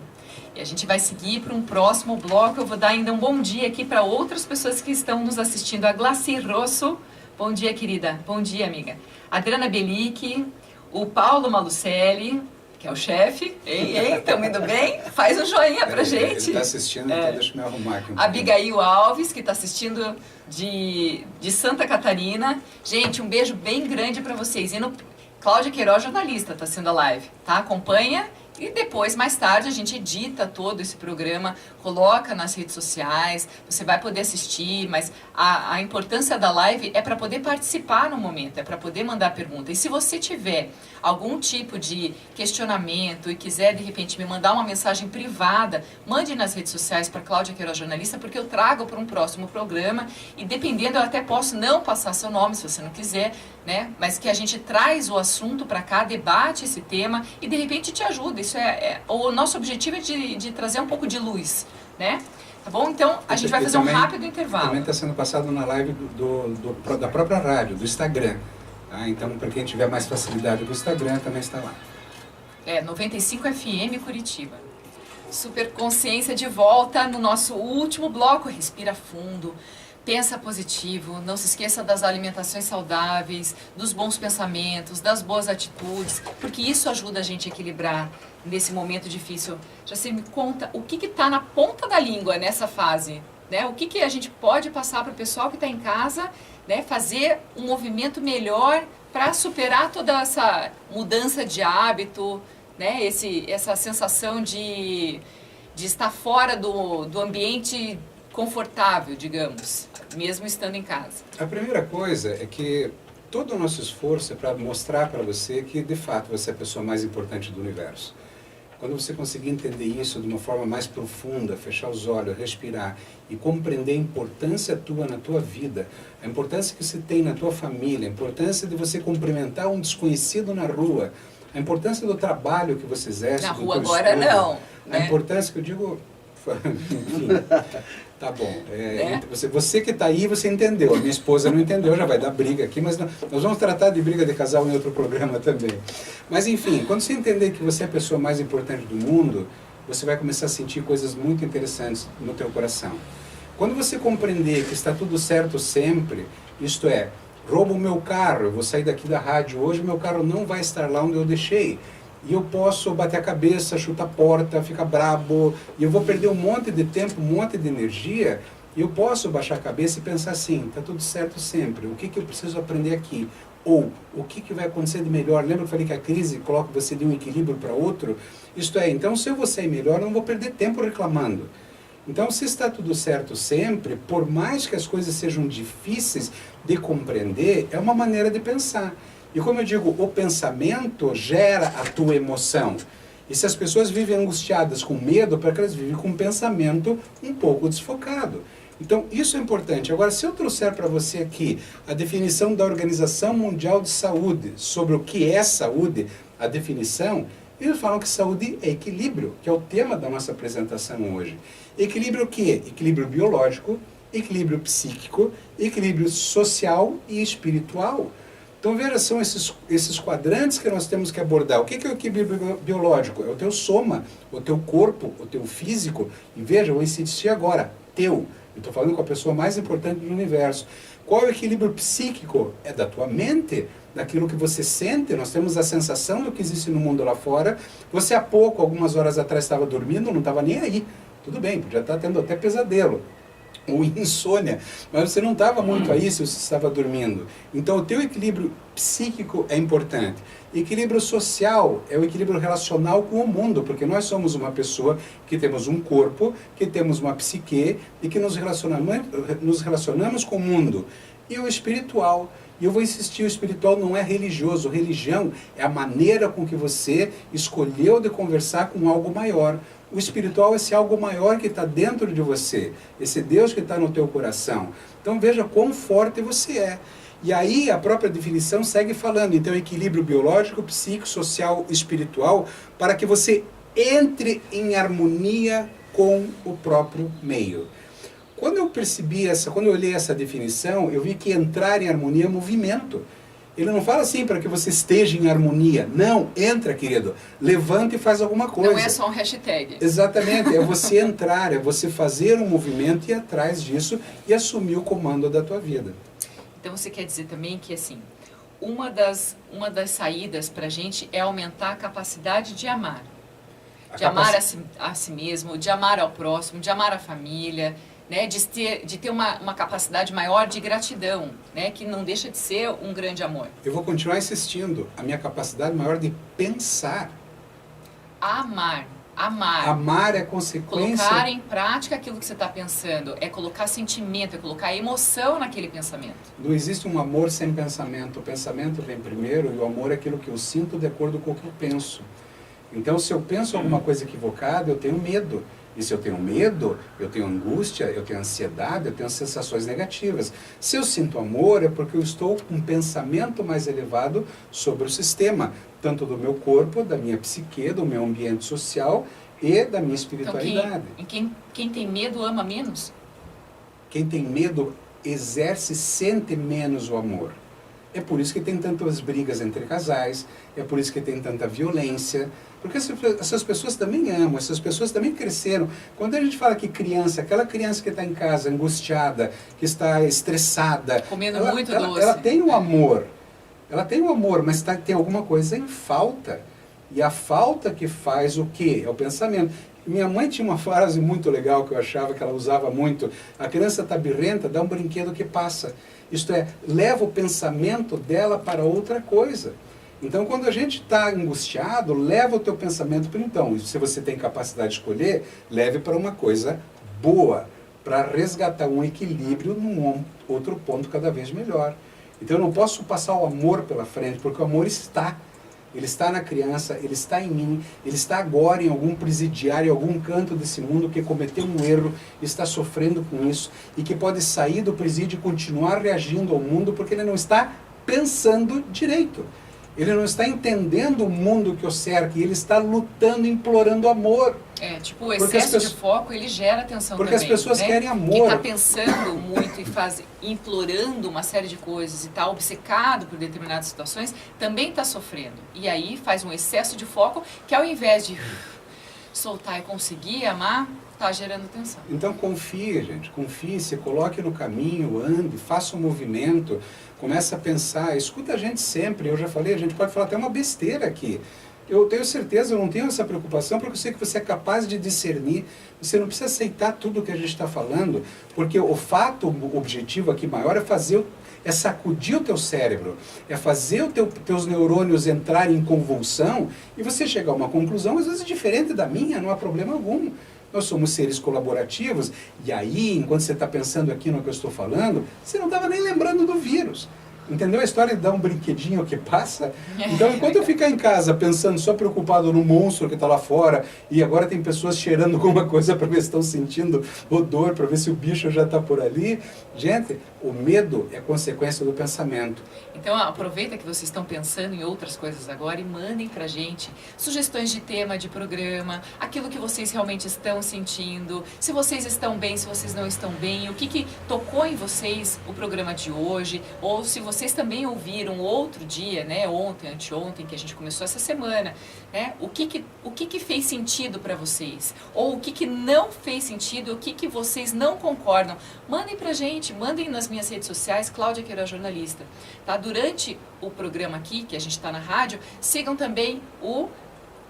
E a gente vai seguir para um próximo bloco. Eu vou dar ainda um bom dia aqui para outras pessoas que estão nos assistindo. A Glaci Rosso. Bom dia, querida. Bom dia, amiga. Adriana Belic. O Paulo Malucelli, que é o chefe. Ei, estamos indo bem? Faz um joinha pra gente. Ele está assistindo, então deixa eu me arrumar aqui. Abigail Alves, que está assistindo de Santa Catarina. Gente, um beijo bem grande para vocês. E no Cláudia Queiroz, jornalista, está sendo a live, tá? Acompanha. E depois, mais tarde, a gente edita todo esse programa, coloca nas redes sociais, você vai poder assistir, mas a importância da live é para poder participar no momento, é para poder mandar pergunta. E se você tiver algum tipo de questionamento e quiser, de repente, me mandar uma mensagem privada, mande nas redes sociais para Cláudia Queiroz Jornalista, porque eu trago para um próximo programa e, dependendo, eu até posso não passar seu nome, se você não quiser, né? Mas que a gente traz o assunto para cá, debate esse tema e, de repente, te ajuda. Isso o nosso objetivo é de trazer um pouco de luz, né? Tá bom? Então, a gente vai fazer um rápido intervalo. Também está sendo passado na live da própria rádio, do Instagram. Tá? Então, para quem tiver mais facilidade do Instagram, também está lá. 95 FM Curitiba. Super Consciência de volta no nosso último bloco. Respira fundo. Pensa positivo, não se esqueça das alimentações saudáveis, dos bons pensamentos, das boas atitudes, porque isso ajuda a gente a equilibrar nesse momento difícil. Já se me conta o que está na ponta da língua nessa fase, né? O que a gente pode passar para o pessoal que está em casa, né? Fazer um movimento melhor para superar toda essa mudança de hábito, né? Essa sensação de estar fora do ambiente confortável, digamos, mesmo estando em casa. A primeira coisa é que todo o nosso esforço é para mostrar para você que, de fato, você é a pessoa mais importante do universo. Quando você conseguir entender isso de uma forma mais profunda, fechar os olhos, respirar e compreender a importância tua na tua vida, a importância que você tem na tua família, a importância de você cumprimentar um desconhecido na rua, a importância do trabalho que você exerce. Na rua agora estudo, não. A importância que eu digo... Enfim, tá bom. Você que está aí, você entendeu. A minha esposa não entendeu, já vai dar briga aqui, mas nós vamos tratar de briga de casal em outro programa também. Mas enfim, quando você entender que você é a pessoa mais importante do mundo, você vai começar a sentir coisas muito interessantes no teu coração. Quando você compreender que está tudo certo sempre, isto é, roubo o meu carro, eu vou sair daqui da rádio hoje, meu carro não vai estar lá onde eu deixei. E eu posso bater a cabeça, chutar a porta, ficar brabo, e eu vou perder um monte de tempo, um monte de energia, e eu posso baixar a cabeça e pensar assim, está tudo certo sempre, o que eu preciso aprender aqui? Ou, o que vai acontecer de melhor? Lembra que eu falei que a crise coloca você de um equilíbrio para outro? Isto é, então se eu vou sair melhor, eu não vou perder tempo reclamando. Então, se está tudo certo sempre, por mais que as coisas sejam difíceis de compreender, é uma maneira de pensar. E como eu digo, o pensamento gera a tua emoção. E se as pessoas vivem angustiadas com medo, porque elas vivem com um pensamento um pouco desfocado. Então, isso é importante. Agora, se eu trouxer para você aqui a definição da Organização Mundial de Saúde sobre o que é saúde, a definição, eles falam que saúde é equilíbrio, que é o tema da nossa apresentação hoje. Equilíbrio o quê? Equilíbrio biológico, equilíbrio psíquico, equilíbrio social e espiritual. Então, veja, são esses quadrantes que nós temos que abordar. O que é o equilíbrio biológico? É o teu soma, o teu corpo, o teu físico. E veja, eu vou insistir agora, teu. Eu estou falando com a pessoa mais importante do universo. Qual é o equilíbrio psíquico? É da tua mente, daquilo que você sente. Nós temos a sensação do que existe no mundo lá fora. Você há pouco, algumas horas atrás, estava dormindo, não estava nem aí. Tudo bem, podia estar tendo até pesadelo. ou insônia, mas você não estava muito aí se você estava dormindo. Então o teu equilíbrio psíquico é importante. Equilíbrio social é o equilíbrio relacional com o mundo, porque nós somos uma pessoa que temos um corpo, que temos uma psique e que nos relacionamos com o mundo. E o espiritual. E eu vou insistir, o espiritual não é religioso. Religião é a maneira com que você escolheu de conversar com algo maior. O espiritual é esse algo maior que está dentro de você, esse Deus que está no teu coração. Então veja quão forte você é. E aí a própria definição segue falando, então equilíbrio biológico, psíquico, social, espiritual, para que você entre em harmonia com o próprio meio. Quando eu percebi quando eu olhei essa definição, eu vi que entrar em harmonia é movimento. Ele não fala assim para que você esteja em harmonia. Não, entra, querido. Levanta e faz alguma coisa. Não é só um hashtag. Exatamente, é você entrar, é você fazer um movimento e ir atrás disso e assumir o comando da tua vida. Então você quer dizer também que assim, uma das saídas para a gente é aumentar a capacidade de amar. De amar a si mesmo, de amar ao próximo, de amar a família, né, de ter uma capacidade maior de gratidão, né, que não deixa de ser um grande amor. Eu vou continuar insistindo, a minha capacidade maior de pensar. Amar. Amar é consequência... Colocar em prática aquilo que você está pensando, é colocar sentimento, é colocar emoção naquele pensamento. Não existe um amor sem pensamento. O pensamento vem primeiro e o amor é aquilo que eu sinto de acordo com o que eu penso. Então, se eu penso alguma coisa equivocada, eu tenho medo. E se eu tenho medo, eu tenho angústia, eu tenho ansiedade, eu tenho sensações negativas. Se eu sinto amor, é porque eu estou com um pensamento mais elevado sobre o sistema, tanto do meu corpo, da minha psique, do meu ambiente social e da minha espiritualidade. Então, quem tem medo ama menos? Quem tem medo sente menos o amor. É por isso que tem tantas brigas entre casais, é por isso que tem tanta violência, porque essas pessoas também amam, essas pessoas também cresceram. Quando a gente fala que criança, aquela criança que está em casa angustiada, que está estressada, comendo muito doce. Ela tem um amor, mas tem alguma coisa em falta. E a falta que faz o quê? É o pensamento. Minha mãe tinha uma frase muito legal que eu achava que ela usava muito. A criança está birrenta, dá um brinquedo que passa. Isto é, leva o pensamento dela para outra coisa. Então, quando a gente está angustiado, leva o teu pensamento para então. Se você tem capacidade de escolher, leve para uma coisa boa, para resgatar um equilíbrio num outro ponto cada vez melhor. Então, eu não posso passar o amor pela frente, porque o amor está. Ele está na criança, ele está em mim, ele está agora em algum presidiário, em algum canto desse mundo que cometeu um erro, está sofrendo com isso e que pode sair do presídio e continuar reagindo ao mundo porque ele não está pensando direito. Ele não está entendendo o mundo que o cerca e ele está lutando, implorando amor. É, tipo, o excesso de foco, ele gera tensão porque também. Porque as pessoas querem amor. Quem está pensando muito e implorando uma série de coisas e está obcecado por determinadas situações, também está sofrendo. E aí faz um excesso de foco que ao invés de soltar e conseguir amar, está gerando tensão. Então confie, gente, confie, se coloque no caminho, ande, faça um movimento, comece a pensar, escuta a gente sempre, eu já falei, a gente pode falar até uma besteira aqui. Eu tenho certeza, eu não tenho essa preocupação, porque eu sei que você é capaz de discernir, você não precisa aceitar tudo que a gente está falando, porque o fato, o objetivo aqui maior é sacudir o teu cérebro, é fazer os teus neurônios entrarem em convulsão e você chegar a uma conclusão, às vezes diferente da minha, não há problema algum. Nós somos seres colaborativos, e aí, enquanto você está pensando aqui no que eu estou falando, você não estava nem lembrando do vírus. Entendeu a história de dar um brinquedinho que passa? Então, enquanto eu ficar em casa pensando, só preocupado no monstro que está lá fora, e agora tem pessoas cheirando alguma coisa para ver se estão sentindo odor, para ver se o bicho já está por ali. Gente, o medo é consequência do pensamento. Então, aproveita que vocês estão pensando em outras coisas agora e mandem para a gente sugestões de tema, de programa, aquilo que vocês realmente estão sentindo, se vocês estão bem, se vocês não estão bem, o que tocou em vocês o programa de hoje, ou se vocês também ouviram outro dia, né, ontem, anteontem, que a gente começou essa semana, né, o que fez sentido para vocês, ou o que não fez sentido, o que vocês não concordam. Mandem pra gente, mandem nas minhas redes sociais, Cláudia Queiroz Jornalista. Tá? Durante o programa aqui, que a gente está na rádio, sigam também o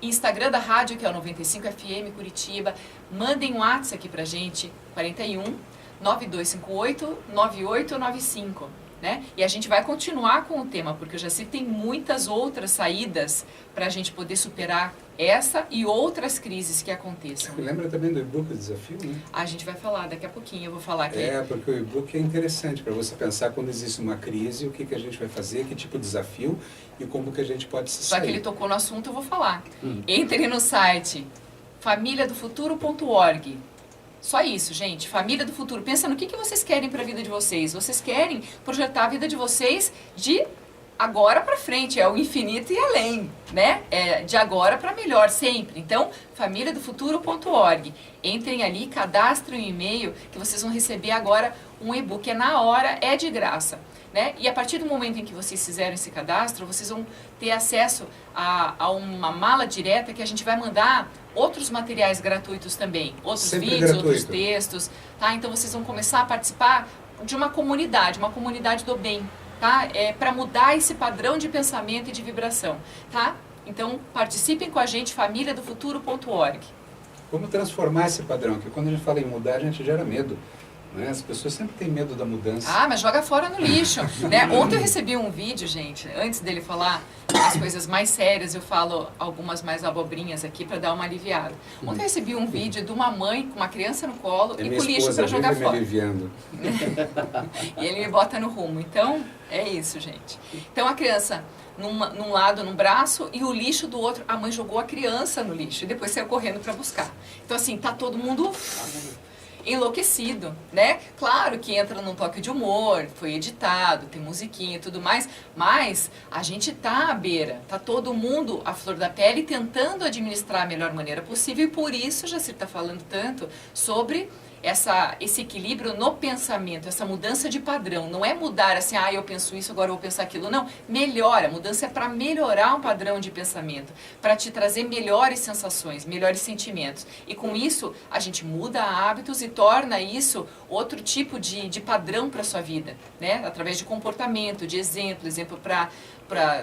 Instagram da rádio, que é o 95 FM Curitiba. Mandem um WhatsApp aqui pra gente, 41 9258-9895. Né? E a gente vai continuar com o tema, porque o Jacir tem muitas outras saídas para a gente poder superar essa e outras crises que aconteçam. Lembra também do e-book Desafio, né? A gente vai falar daqui a pouquinho, eu vou falar aqui. Porque o e-book é interessante para você pensar quando existe uma crise, o que, que a gente vai fazer, que tipo de desafio e como que a gente pode se sair. Só que ele tocou no assunto, eu vou falar. Entre no site famíliadofuturo.org. Só isso, gente. Família do futuro. Pensa no que vocês querem para a vida de vocês. Vocês querem projetar a vida de vocês de agora para frente. É o infinito e além, né? É de agora para melhor, sempre. Então, famíliadofuturo.org. Entrem ali, cadastrem um e-mail que vocês vão receber agora um e-book. É na hora, é de graça. Né? E a partir do momento em que vocês fizeram esse cadastro, vocês vão ter acesso a uma mala direta que a gente vai mandar outros materiais gratuitos também, outros Sempre vídeos, gratuito. outros textos, tá? Então vocês vão começar a participar de uma comunidade do bem, tá? Para mudar esse padrão de pensamento e de vibração, tá? Então participem com a gente, famíliadofuturo.org. Como transformar esse padrão? Porque quando a gente fala em mudar, a gente gera medo. Né? As pessoas sempre têm medo da mudança. Ah, mas joga fora no lixo. Né? Ontem eu recebi um vídeo, gente, antes dele falar as coisas mais sérias, eu falo algumas mais abobrinhas aqui para dar uma aliviada. Ontem eu recebi um vídeo de uma mãe com uma criança no colo e com lixo para jogar fora. Aliviando. E ele me bota no rumo. Então, é isso, gente. Então a criança num lado, num braço, e o lixo do outro. A mãe jogou a criança no lixo e depois saiu correndo para buscar. Então assim, tá todo mundo enlouquecido, né? Claro que entra num toque de humor, foi editado, tem musiquinha e tudo mais, mas a gente tá à beira, tá todo mundo à flor da pele tentando administrar a melhor maneira possível e por isso Jacir tá falando tanto sobre esse equilíbrio no pensamento, essa mudança de padrão. Não é mudar assim, eu penso isso, agora eu vou pensar aquilo. Não, melhora. A mudança é para melhorar um padrão de pensamento, para te trazer melhores sensações, melhores sentimentos. E com isso, a gente muda hábitos e torna isso outro tipo de padrão para a sua vida, né? Através de comportamento, de exemplo para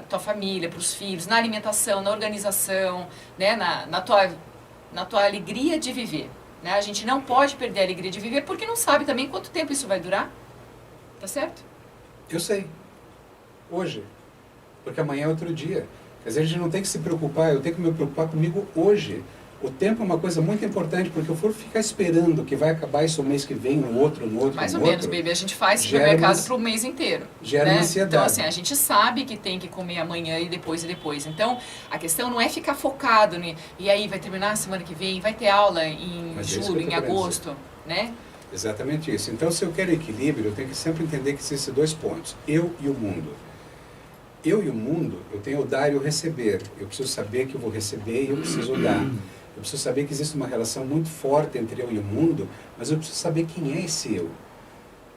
tua família, para os filhos, na alimentação, na organização, né? na tua alegria de viver. Né? A gente não pode perder a alegria de viver porque não sabe também quanto tempo isso vai durar. Tá certo? Eu sei. Hoje. Porque amanhã é outro dia. Quer dizer, a gente não tem que se preocupar, eu tenho que me preocupar comigo hoje. O tempo é uma coisa muito importante, porque eu for ficar esperando que vai acabar isso o mês que vem, no outro. Mais ou menos, baby. A gente faz supermercado para o mês inteiro. Gera né? uma ansiedade. Então, assim, a gente sabe que tem que comer amanhã e depois. Então, a questão não é ficar focado, né? E aí, vai terminar a semana que vem, vai ter aula em julho, em agosto, né? Exatamente isso. Então, se eu quero equilíbrio, eu tenho que sempre entender que existem dois pontos. Eu e o mundo. Eu e o mundo, eu tenho o dar e o receber. Eu preciso saber que eu vou receber e eu preciso dar. Eu preciso saber que existe uma relação muito forte entre eu e o mundo, mas eu preciso saber quem é esse eu.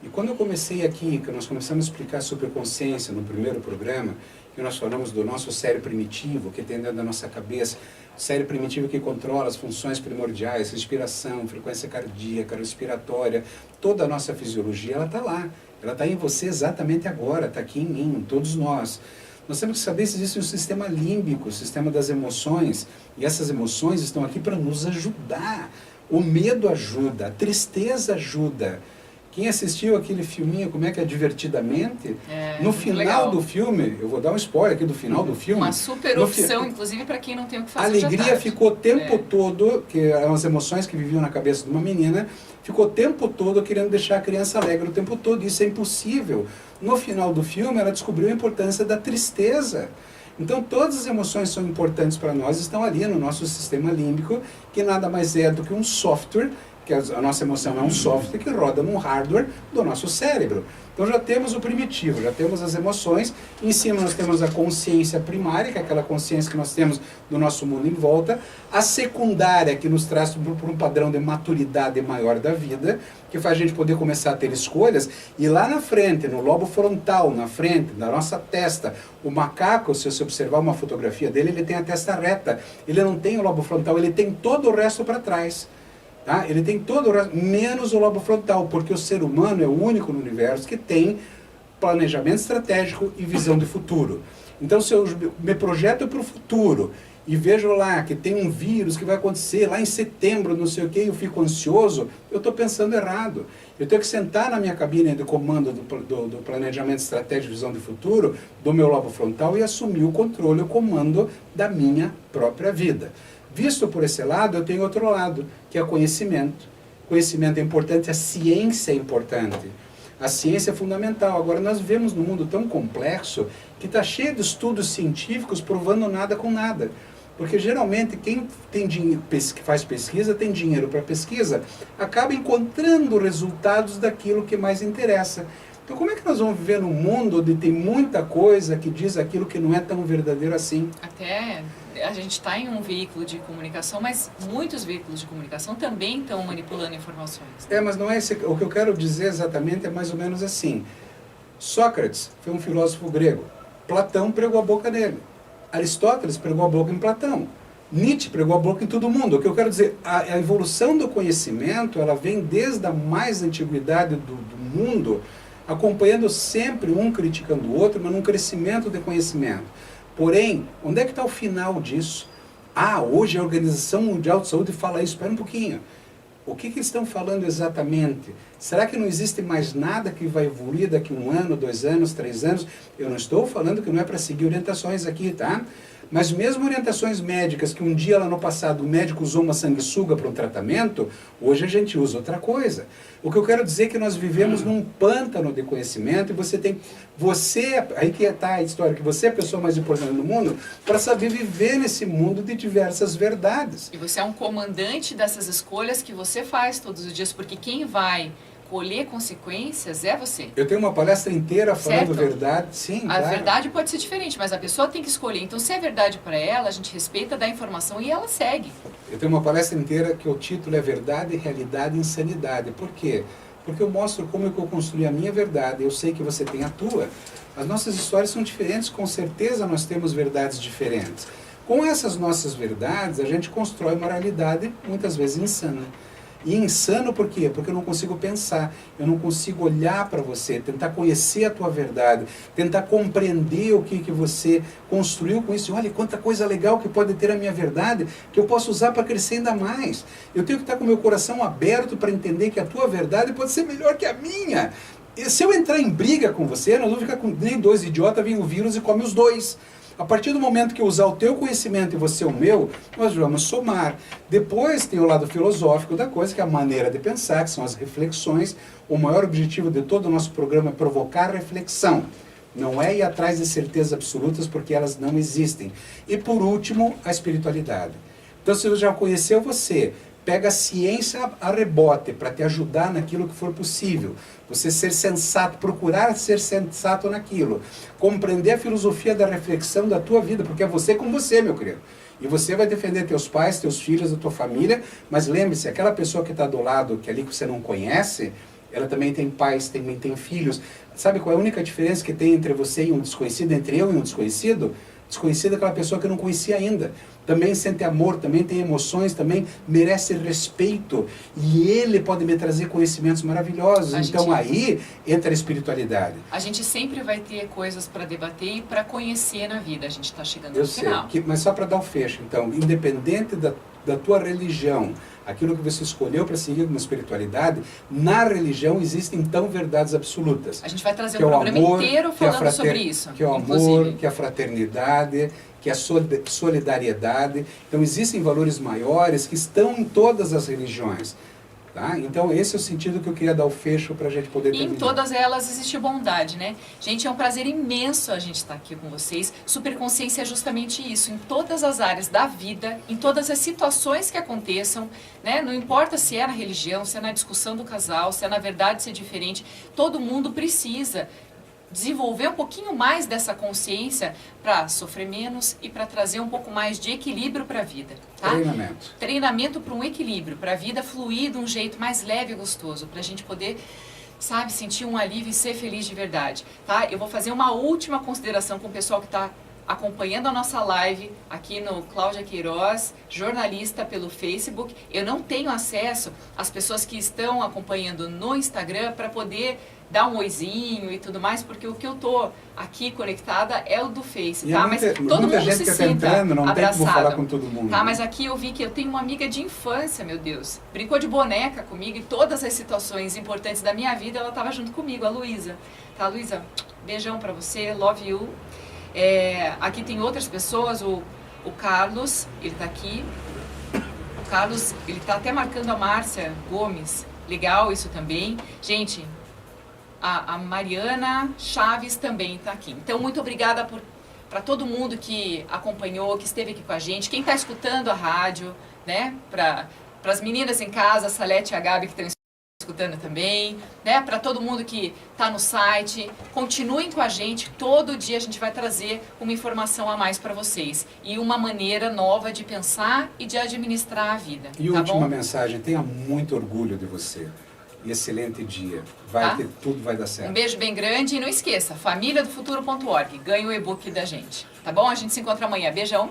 E quando eu comecei aqui, que nós começamos a explicar sobre a consciência no primeiro programa, que nós falamos do nosso cérebro primitivo, que tem dentro da nossa cabeça, o cérebro primitivo que controla as funções primordiais, respiração, frequência cardíaca, respiratória, toda a nossa fisiologia, ela está lá. Ela está em você exatamente agora, está aqui em mim, em todos nós. Nós temos que saber se existe um sistema límbico, o sistema das emoções, e essas emoções estão aqui para nos ajudar. O medo ajuda, a tristeza ajuda. Quem assistiu aquele filminho, como é que é, Divertidamente, no final legal. do filme, eu vou dar um spoiler aqui do final do filme. Uma super opção, inclusive para quem não tem o que fazer. A alegria ficou o tempo todo, que eram as emoções que viviam na cabeça de uma menina, ficou o tempo todo querendo deixar a criança alegre o tempo todo. Isso é impossível. No final do filme, ela descobriu a importância da tristeza. Então, todas as emoções são importantes para nós, estão ali no nosso sistema límbico, que nada mais é do que um software, que a nossa emoção é um software que roda num hardware do nosso cérebro. Então já temos o primitivo, já temos as emoções, em cima nós temos a consciência primária, que é aquela consciência que nós temos do nosso mundo em volta, a secundária, que nos traz por um padrão de maturidade maior da vida, que faz a gente poder começar a ter escolhas, e lá na frente, no lobo frontal, na frente, na nossa testa, o macaco, se você observar uma fotografia dele, ele tem a testa reta, ele não tem o lobo frontal, ele tem todo o resto para trás. Tá? Ele tem todo o resto, menos o lobo frontal, porque o ser humano é o único no universo que tem planejamento estratégico e visão de futuro. Então, se eu me projeto para o futuro e vejo lá que tem um vírus que vai acontecer lá em setembro, não sei o que, eu fico ansioso, eu estou pensando errado. Eu tenho que sentar na minha cabine de comando do planejamento estratégico de visão de futuro, do meu lobo frontal, e assumir o controle, o comando da minha própria vida. Visto por esse lado, eu tenho outro lado, que é o conhecimento. Conhecimento é importante, a ciência é importante. A ciência é fundamental. Agora, nós vivemos num mundo tão complexo que está cheio de estudos científicos provando nada com nada. Porque, geralmente, quem tem dinheiro, que faz pesquisa, tem dinheiro para pesquisa, acaba encontrando resultados daquilo que mais interessa. Então, como é que nós vamos viver num mundo onde tem muita coisa que diz aquilo que não é tão verdadeiro assim? Até a gente está em um veículo de comunicação, mas muitos veículos de comunicação também estão manipulando informações. Mas não é esse, o que eu quero dizer exatamente é mais ou menos assim. Sócrates foi um filósofo grego. Platão pregou a boca nele. Aristóteles pregou a boca em Platão. Nietzsche pregou a boca em todo mundo. O que eu quero dizer, a evolução do conhecimento, ela vem desde a mais antiguidade do mundo, acompanhando sempre um criticando o outro, mas num crescimento de conhecimento. Porém, onde é que está o final disso? Hoje a Organização Mundial de Saúde fala isso. Espera um pouquinho. O que eles estão falando exatamente? Será que não existe mais nada que vai evoluir daqui 1 ano, 2 anos, 3 anos? Eu não estou falando que não é para seguir orientações aqui, tá? Mas mesmo orientações médicas, que um dia lá no passado o médico usou uma sanguessuga para um tratamento, hoje a gente usa outra coisa. O que eu quero dizer é que nós vivemos num pântano de conhecimento e aí que está a história, que você é a pessoa mais importante do mundo para saber viver nesse mundo de diversas verdades. E você é um comandante dessas escolhas que você faz todos os dias, porque quem vai colher consequências é você. Eu tenho uma palestra inteira falando certo? verdade, sim, A claro. verdade pode ser diferente, mas a pessoa tem que escolher. Então, se é verdade para ela, a gente respeita, dá informação e ela segue. Eu tenho uma palestra inteira que o título é Verdade, Realidade e Insanidade. Por quê? Porque eu mostro como é que eu construí a minha verdade. Eu sei que você tem a tua. As nossas histórias são diferentes, com certeza nós temos verdades diferentes. Com essas nossas verdades, a gente constrói uma realidade muitas vezes insana. E insano por quê? Porque eu não consigo pensar, eu não consigo olhar para você, tentar conhecer a tua verdade, tentar compreender o que você construiu com isso. Olha, quanta coisa legal que pode ter a minha verdade, que eu posso usar para crescer ainda mais. Eu tenho que estar com o meu coração aberto para entender que a tua verdade pode ser melhor que a minha. E se eu entrar em briga com você, nós vamos ficar com nem 2 idiotas, vem o vírus e come os 2. A partir do momento que eu usar o teu conhecimento e você o meu, nós vamos somar. Depois tem o lado filosófico da coisa, que é a maneira de pensar, que são as reflexões. O maior objetivo de todo o nosso programa é provocar reflexão. Não é ir atrás de certezas absolutas, porque elas não existem. E por último, a espiritualidade. Então, se eu já conheceu você, pega a ciência a rebote para te ajudar naquilo que for possível. Você ser sensato, procurar ser sensato naquilo. Compreender a filosofia da reflexão da tua vida, porque é você com você, meu querido. E você vai defender teus pais, teus filhos, a tua família, mas lembre-se, aquela pessoa que está do lado, que ali que você não conhece, ela também tem pais, também tem filhos. Sabe qual é a única diferença que tem entre você e um desconhecido, entre eu e um desconhecido? Desconhecido é aquela pessoa que eu não conhecia ainda. Também sente amor, também tem emoções, também merece respeito. E ele pode me trazer conhecimentos maravilhosos. Então aí entra a espiritualidade. A gente sempre vai ter coisas para debater e para conhecer na vida. A gente está chegando no final. Mas só para dar um fecho, então, independente da tua religião, aquilo que você escolheu para seguir como espiritualidade, na religião existem então verdades absolutas. A gente vai trazer um programa inteiro falando sobre isso. Que é o amor, que é a fraternidade, que é a solidariedade. Então existem valores maiores que estão em todas as religiões. Tá? Então esse é o sentido que eu queria dar o fecho para a gente poder terminar. E em todas elas existe bondade, né? Gente, é um prazer imenso a gente estar aqui com vocês. Superconsciência é justamente isso, em todas as áreas da vida, em todas as situações que aconteçam, né? Não importa se é na religião, se é na discussão do casal, se é na verdade ser diferente, todo mundo precisa desenvolver um pouquinho mais dessa consciência para sofrer menos e para trazer um pouco mais de equilíbrio para a vida. Tá? Treinamento. Treinamento para um equilíbrio, para a vida fluir de um jeito mais leve e gostoso, para a gente poder, sabe, sentir um alívio e ser feliz de verdade. Tá? Eu vou fazer uma última consideração com o pessoal que está acompanhando a nossa live aqui no Cláudia Queiroz, jornalista pelo Facebook. Eu não tenho acesso às pessoas que estão acompanhando no Instagram para poder dar um oizinho e tudo mais, porque o que eu tô aqui conectada é o do Face, tá? Mas todo mundo se sinta entrando, não abraçado. tem como falar com todo mundo. Tá, mas aqui eu vi que eu tenho uma amiga de infância, meu Deus. Brincou de boneca comigo em todas as situações importantes da minha vida, ela estava junto comigo, a Luísa. Tá, Luísa? Beijão pra você, love you. Aqui tem outras pessoas, o Carlos, ele tá aqui. O Carlos, ele tá até marcando a Márcia Gomes. Legal isso também. Gente, a Mariana Chaves também está aqui. Então, muito obrigada para todo mundo que acompanhou, que esteve aqui com a gente. Quem está escutando a rádio, né? Para as meninas em casa, a Salete e a Gabi que estão escutando também, né? Para todo mundo que está no site. Continuem com a gente. Todo dia a gente vai trazer uma informação a mais para vocês. E uma maneira nova de pensar e de administrar a vida. E tá última bom? mensagem, tenha muito orgulho de você. E excelente dia. Tá? Tudo vai dar certo. Um beijo bem grande e não esqueça, famíliadofuturo.org. Ganhe o e-book da gente. Tá bom? A gente se encontra amanhã. Beijão.